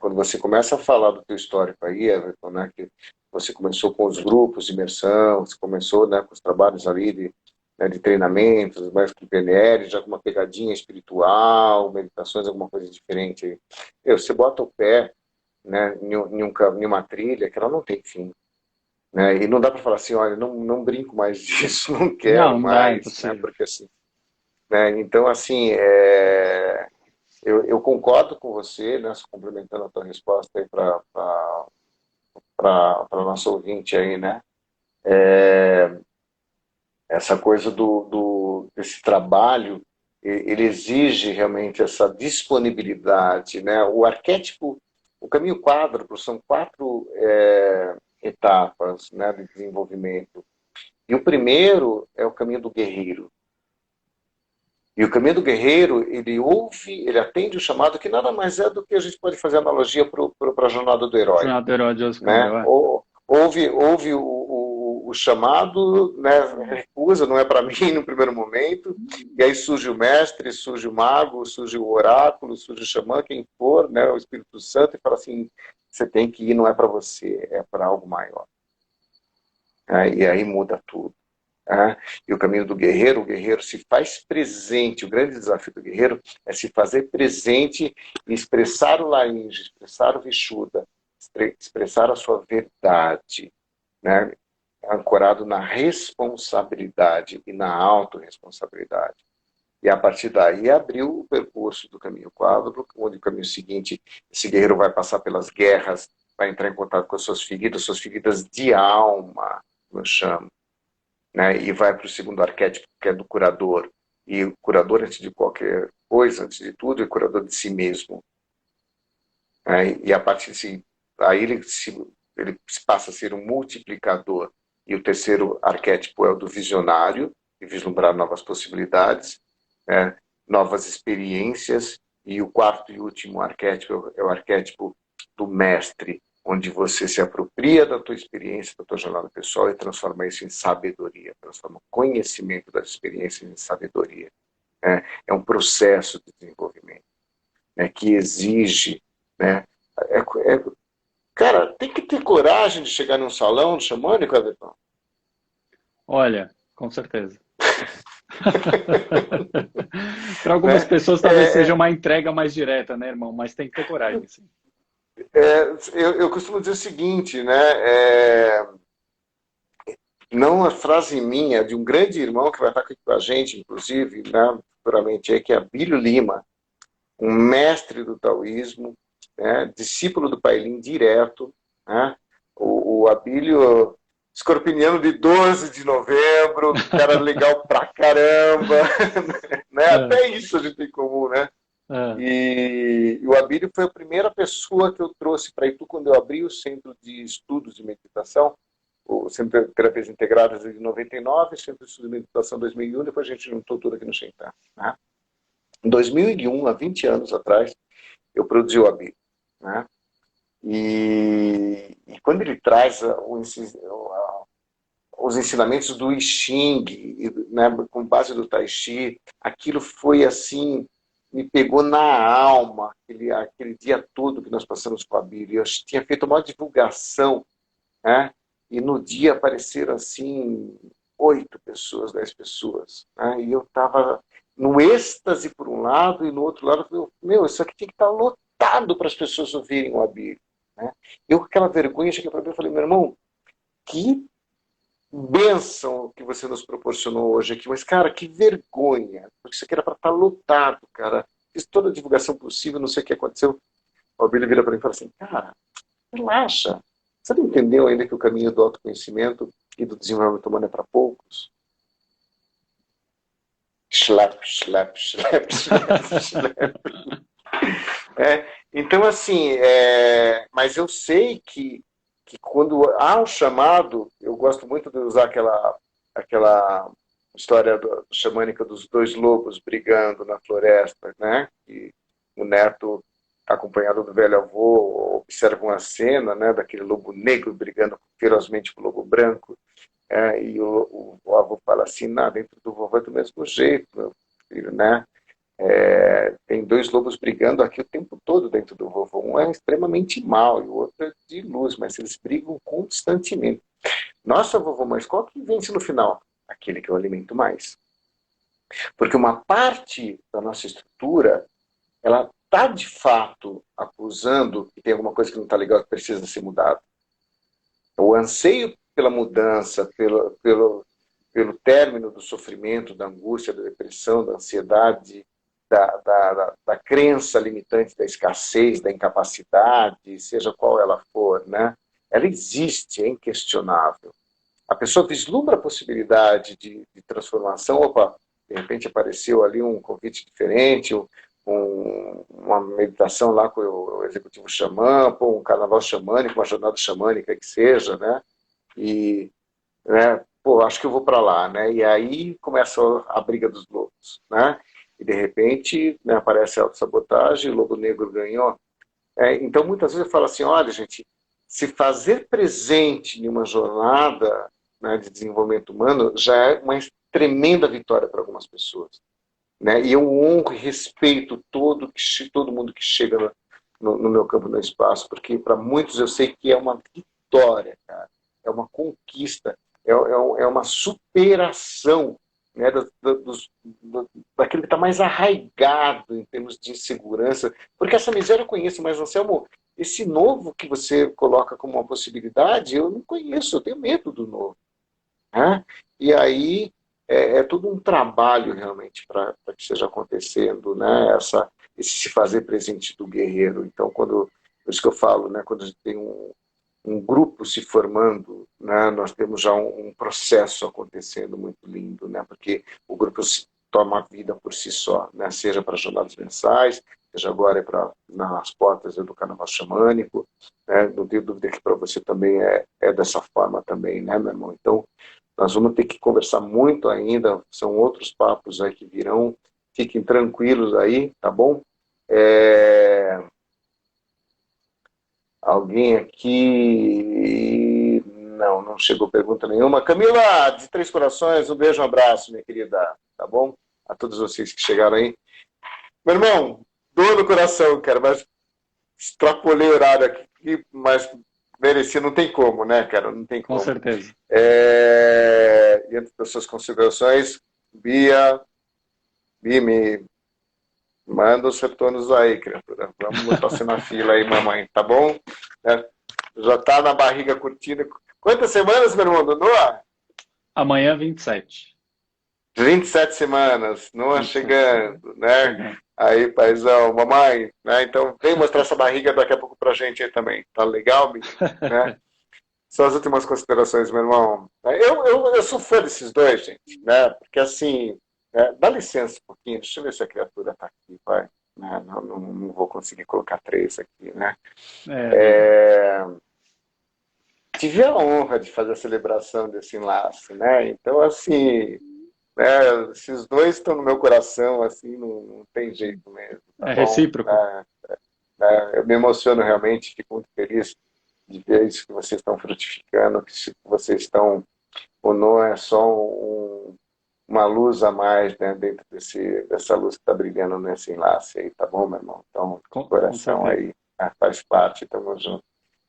Quando você começa a falar do teu histórico aí, Everton, né? Que você começou com os grupos de imersão, você começou, né, com os trabalhos ali de treinamentos, mais com PNL, já com uma pegadinha espiritual, meditações, alguma coisa diferente aí. Você bota o pé, né, em uma trilha que ela não tem fim. né? E não dá para falar assim, olha, não brinco mais disso, não quero Não, não dá, é mais, né? impossível. Porque assim, né? Então, assim, eu concordo com você, né? Só complementando a tua resposta aí para nosso ouvinte aí, né? Essa coisa desse trabalho, ele exige realmente essa disponibilidade, né? O arquétipo, o caminho quádruplo são quatro etapas, né, de desenvolvimento. E o primeiro é o caminho do guerreiro. E o caminho do guerreiro, ele ouve, ele atende o chamado, que nada mais é do que a gente pode fazer analogia para a jornada do herói, Jornada do Herói de Oscar né? Campbell, é. Ouve o chamado, né? Recusa, não é para mim no primeiro momento, e aí surge o mestre, surge o mago, surge o oráculo, surge o xamã, quem for, né? O Espírito Santo, e fala assim, você tem que ir, não é para você, é para algo maior. E aí muda tudo. E o caminho do guerreiro, o guerreiro se faz presente. O grande desafio do guerreiro é se fazer presente e expressar o Laringe, expressar o Vishuddha, expressar a sua verdade, né? Ancorado na responsabilidade e na autorresponsabilidade. E a partir daí abriu o percurso do caminho quádruplo, onde o caminho seguinte, esse guerreiro vai passar pelas guerras, vai entrar em contato com as suas feridas de alma, eu chamo, né? E vai para o segundo arquétipo, que é do curador. E o curador, antes de qualquer coisa, antes de tudo, é curador de si mesmo. Né? E a partir de aí ele passa a ser um multiplicador. E o terceiro arquétipo é o do visionário, de vislumbrar novas possibilidades, né? Novas experiências. E o quarto e último arquétipo é o arquétipo do mestre, onde você se apropria da tua experiência, da tua jornada pessoal e transforma isso em sabedoria, transforma o conhecimento das experiências em sabedoria. Né? É um processo de desenvolvimento, né, que exige, né, é, é, cara, tem que ter coragem de chegar num salão xamânico, Everton. Olha, com certeza. Para algumas Né? pessoas talvez seja uma entrega mais direta, né, irmão? Mas tem que ter coragem, sim. Eu costumo dizer o seguinte, né? Não uma frase minha, de um grande irmão que vai estar aqui com a gente, inclusive, né, futuramente, que é Abílio Lima, um mestre do taoísmo, né, discípulo do Pailin direto, né, o Abílio, escorpiniano de 12 de novembro, cara legal pra caramba, né, É, até isso a gente tem em comum, né? é. E o Abílio foi a primeira pessoa que eu trouxe para Itu quando eu abri o Centro de Estudos de Meditação, o Centro de Terapias Integradas em 99, Centro de Estudos de Meditação em 2001, depois a gente juntou tudo aqui no Shentan. Né? Em 2001, há 20 anos atrás, eu produzi o Abílio. Né? E quando ele traz os ensinamentos do I Ching, né, com base do Tai Chi, aquilo foi assim, me pegou na alma, aquele dia todo que nós passamos com a Bíblia. Eu tinha feito uma divulgação, né, e no dia apareceram assim 8 pessoas, 10 pessoas. Né, e eu estava no êxtase por um lado e no outro lado, meu, isso aqui tem que estar lotado para as pessoas ouvirem o Abílio. Né? Eu com aquela vergonha cheguei para ele e falei, meu irmão, que bênção que você nos proporcionou hoje aqui, mas, cara, que vergonha, porque isso aqui era para estar lotado, cara. Fiz toda a divulgação possível, não sei o que aconteceu. O Abílio vira para mim e fala assim, cara, relaxa. Você não entendeu ainda que o caminho do autoconhecimento e do desenvolvimento humano é para poucos? Slap, slap, slap, slap, slap. Então, assim, mas eu sei que quando há um chamado, eu gosto muito de usar aquela história xamânica dos dois lobos brigando na floresta, né? E o neto, acompanhado do velho avô, observa uma cena, né, daquele lobo negro brigando ferozmente com o lobo branco, e o avô fala assim, dentro do vovô é do mesmo jeito, meu filho, né? Tem dois lobos brigando aqui o tempo todo dentro do vovô. Um é extremamente mau e o outro é de luz, mas eles brigam constantemente. Nossa, vovô, mas qual que vence no final? Aquele que eu alimento mais. Porque uma parte da nossa estrutura, ela está de fato acusando que tem alguma coisa que não está legal que precisa ser mudada. O anseio pela mudança, pelo término do sofrimento, da angústia, da depressão, da ansiedade, da crença limitante da escassez, da incapacidade, seja qual ela for, né? Ela existe, é inquestionável. A pessoa vislumbra a possibilidade de transformação. Opa, de repente apareceu ali um convite diferente, uma meditação lá com o executivo xamã, pô, um carnaval xamânico, uma jornada xamânica que seja, né? E, né, pô, acho que eu vou para lá, né? E aí começa a briga dos lobos, né? E de repente, né, aparece a autossabotagem, o lobo negro ganhou. Então, muitas vezes eu falo assim, olha, gente, se fazer presente em uma jornada, né, de desenvolvimento humano já é uma tremenda vitória para algumas pessoas, né? E eu honro e respeito todo mundo que chega no meu campo, no espaço, porque para muitos eu sei que é uma vitória, cara. É uma conquista, é uma superação, né, daquilo que está mais arraigado em termos de insegurança. Porque essa miséria eu conheço, mas, Anselmo, esse novo que você coloca como uma possibilidade, eu não conheço, eu tenho medo do novo, né? E aí é todo um trabalho realmente para que esteja acontecendo, né? Esse se fazer presente do guerreiro. Então, por isso que eu falo, né? Quando a gente tem um grupo se formando, né? Nós temos já um processo acontecendo muito lindo, né? Porque o grupo toma vida por si só, né? Seja para jornadas mensais, seja agora nas portas do Carnaval Xamânico, né? Não tenho dúvida que para você também é dessa forma também, né, meu irmão? Então, nós vamos ter que conversar muito ainda, são outros papos aí que virão. Fiquem tranquilos aí, tá bom? Alguém aqui... Não chegou pergunta nenhuma. Camila, de Três Corações, um beijo, um abraço, minha querida, tá bom? A todos vocês que chegaram aí. Meu irmão, dor no coração, cara, mas extrapolei o horário aqui, mas merecia, não tem como, né, cara? Não tem Com como. certeza. Diante das suas considerações, Bia, me manda os retornos aí, criatura. Vamos botar você na fila aí, mamãe, tá bom? Já tá na barriga curtida. Quantas semanas, meu irmão, do Noah? Amanhã, 27. 27 semanas, Noah 27 semanas. chegando, né? Chegando. Aí, paizão, mamãe, né? Então vem mostrar essa barriga daqui a pouco pra gente aí também. Tá legal, menino? Né? Só as últimas considerações, meu irmão. Eu sou fã desses dois, gente, né? Porque assim, dá licença um pouquinho, deixa eu ver se a criatura tá aqui, vai. Né? Não vou conseguir colocar três aqui, né? Vida. Tive a honra de fazer a celebração desse enlace, né? Então, assim, né? Esses dois estão no meu coração, assim, não tem jeito mesmo, tá É bom? recíproco. Eu me emociono realmente, fico muito feliz de ver isso que vocês estão frutificando, que vocês estão, ou não é só uma luz a mais, né, dentro dessa luz que está brilhando nesse enlace aí, tá bom, meu irmão? Então, Com coração certeza. aí, faz parte, tamo junto.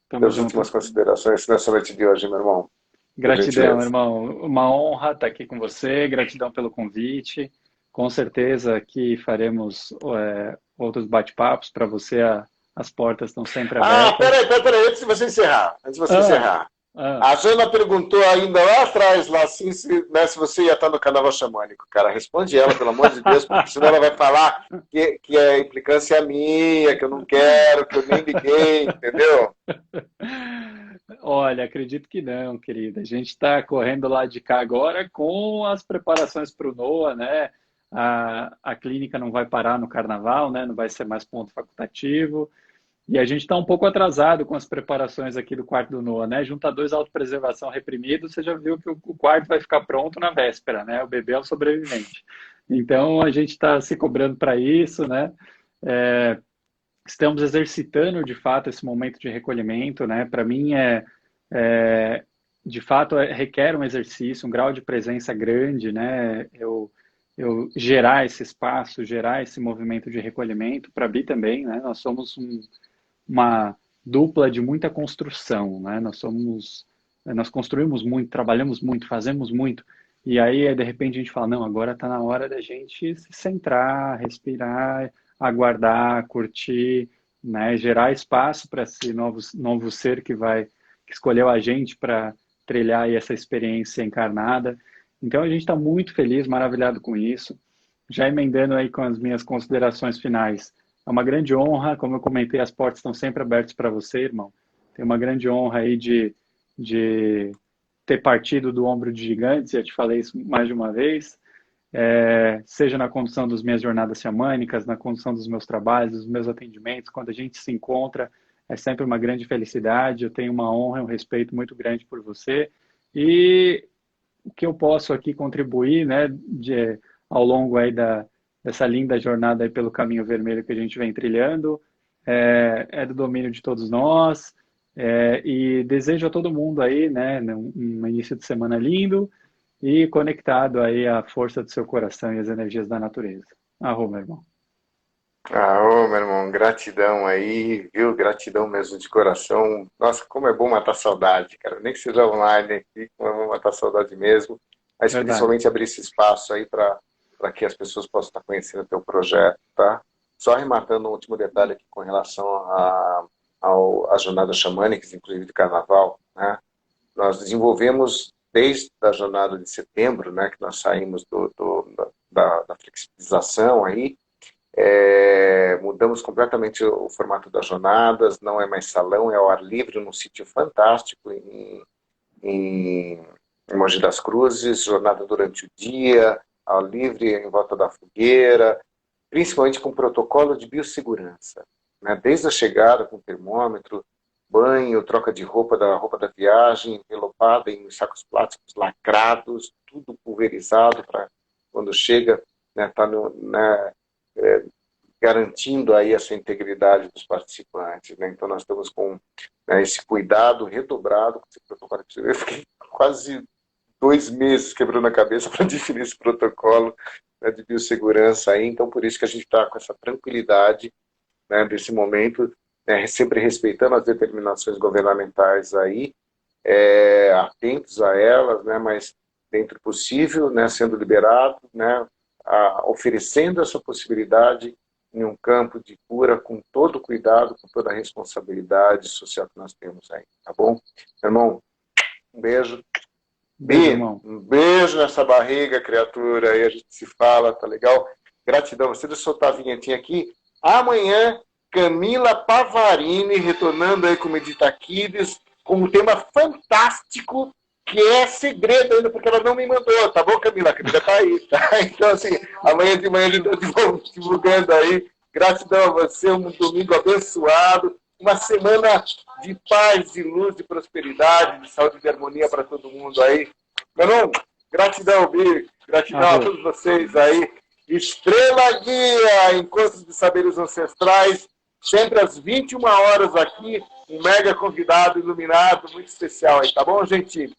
Tamo Das junto. últimas considerações nessa noite de hoje, meu irmão, por Gratidão, gentileza. irmão. Uma honra estar aqui com você. Gratidão pelo convite. Com certeza que faremos outros bate-papos para você. As portas estão sempre abertas. Peraí, antes de você Ah, encerrar. ah. A Jana perguntou ainda lá atrás, lá assim, né, se você ia estar no carnaval xamânico. Cara, responde ela, pelo amor de Deus, porque senão ela vai falar que a implicância é minha, que eu não quero, que eu nem liguei, entendeu? Olha, acredito que não, querida. A gente está correndo lá de cá agora com as preparações para o NOA, né? A clínica não vai parar no carnaval, né? Não vai ser mais ponto facultativo. E a gente está um pouco atrasado com as preparações aqui do quarto do NOA, né? Junta dois autopreservação reprimido, você já viu que o quarto vai ficar pronto na véspera, né? O bebê é o sobrevivente. Então a gente está se cobrando para isso, né? Estamos exercitando de fato esse momento de recolhimento, né? Para mim de fato requer um exercício, um grau de presença grande, né? Eu gerar esse espaço, gerar esse movimento de recolhimento, para Bi também, né? Nós somos uma dupla de muita construção, né? Nós construímos muito, trabalhamos muito, fazemos muito, e aí de repente a gente fala, não, agora está na hora da gente se centrar, respirar, aguardar, curtir, né? Gerar espaço para esse novo ser que escolheu a gente para trilhar aí essa experiência encarnada. Então a gente está muito feliz, maravilhado com isso. Já emendando aí com as minhas considerações finais, é uma grande honra, como eu comentei, as portas estão sempre abertas para você, irmão. Tem uma grande honra aí de ter partido do ombro de gigantes, já te falei isso mais de uma vez, seja na condução das minhas jornadas xamânicas, na condução dos meus trabalhos, dos meus atendimentos, quando a gente se encontra, é sempre uma grande felicidade, eu tenho uma honra e um respeito muito grande por você, e o que eu posso aqui contribuir, né, ao longo aí dessa linda jornada aí pelo caminho vermelho que a gente vem trilhando, é do domínio de todos nós, e desejo a todo mundo aí, né, um início de semana lindo e conectado aí à força do seu coração e às energias da natureza. Arro, meu irmão. Ô, meu irmão, gratidão aí, viu? Gratidão mesmo de coração. Nossa, como é bom matar saudade, cara. Nem que seja online aqui, como é bom matar saudade mesmo. Mas Verdade. principalmente abrir esse espaço aí para que as pessoas possam estar conhecendo o teu projeto, tá? Só arrematando um último detalhe aqui com relação às jornadas xamânicas, inclusive de carnaval, né? Nós desenvolvemos desde a jornada de setembro, né, que nós saímos da flexibilização aí, mudamos completamente o formato das jornadas, não é mais salão, é ao ar livre, num sítio fantástico em Mogi das Cruzes, jornada durante o dia, ao livre, em volta da fogueira, principalmente com protocolo de biossegurança, né? Desde a chegada com termômetro, banho, troca de roupa da viagem, envelopada em sacos plásticos lacrados, tudo pulverizado para quando chega, né, garantindo aí essa integridade dos participantes, né? Então nós estamos com, né, esse cuidado redobrado com esse protocolo. Eu fiquei quase 2 meses quebrando a cabeça para definir esse protocolo, né, de biossegurança aí, então por isso que a gente está com essa tranquilidade, né, desse momento, né, sempre respeitando as determinações governamentais aí, atentos a elas, né, mas dentro do possível, né, sendo liberado, né, oferecendo essa possibilidade em um campo de cura com todo o cuidado, com toda a responsabilidade social que nós temos aí, tá bom? Meu irmão, um beijo. Beijo, irmão. Um beijo nessa barriga, criatura, aí a gente se fala, tá legal? Gratidão. Você deixa eu soltar a vinhetinha aqui. Amanhã, Camila Pavarini, retornando aí com o Medita Kids, com um tema fantástico, que é segredo ainda, porque ela não me mandou, tá bom, Camila? A Camila tá aí, tá? Então, assim, amanhã de manhã a gente tá divulgando aí. Gratidão a você, um domingo abençoado, uma semana de paz, de luz, de prosperidade, de saúde e de harmonia para todo mundo aí. Meu irmão, gratidão, Bi, gratidão a todos vocês aí. Estrela Guia, Encontros de Saberes Ancestrais, sempre às 21 horas aqui, um mega convidado iluminado, muito especial aí, tá bom, gente?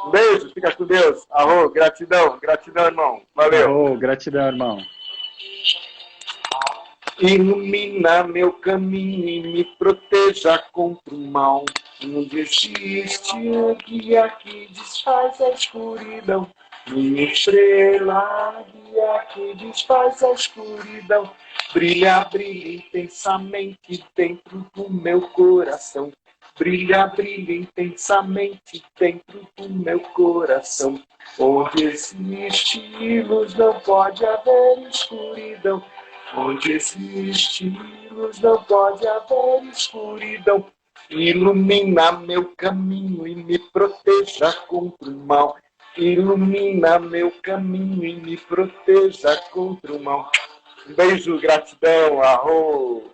Um beijo, fica com Deus. Arro, gratidão, gratidão, irmão. Valeu. Arro, gratidão, irmão. Ilumina meu caminho e me proteja contra o mal. Onde existe um guia que desfaz a escuridão. Minha estrela, guia que desfaz a escuridão. Brilha, brilha intensamente dentro do meu coração. Brilha, brilha intensamente dentro do meu coração. Onde existe luz não pode haver escuridão. Onde existe luz não pode haver escuridão. Ilumina meu caminho e me proteja contra o mal. Ilumina meu caminho e me proteja contra o mal. Um beijo, gratidão, arro!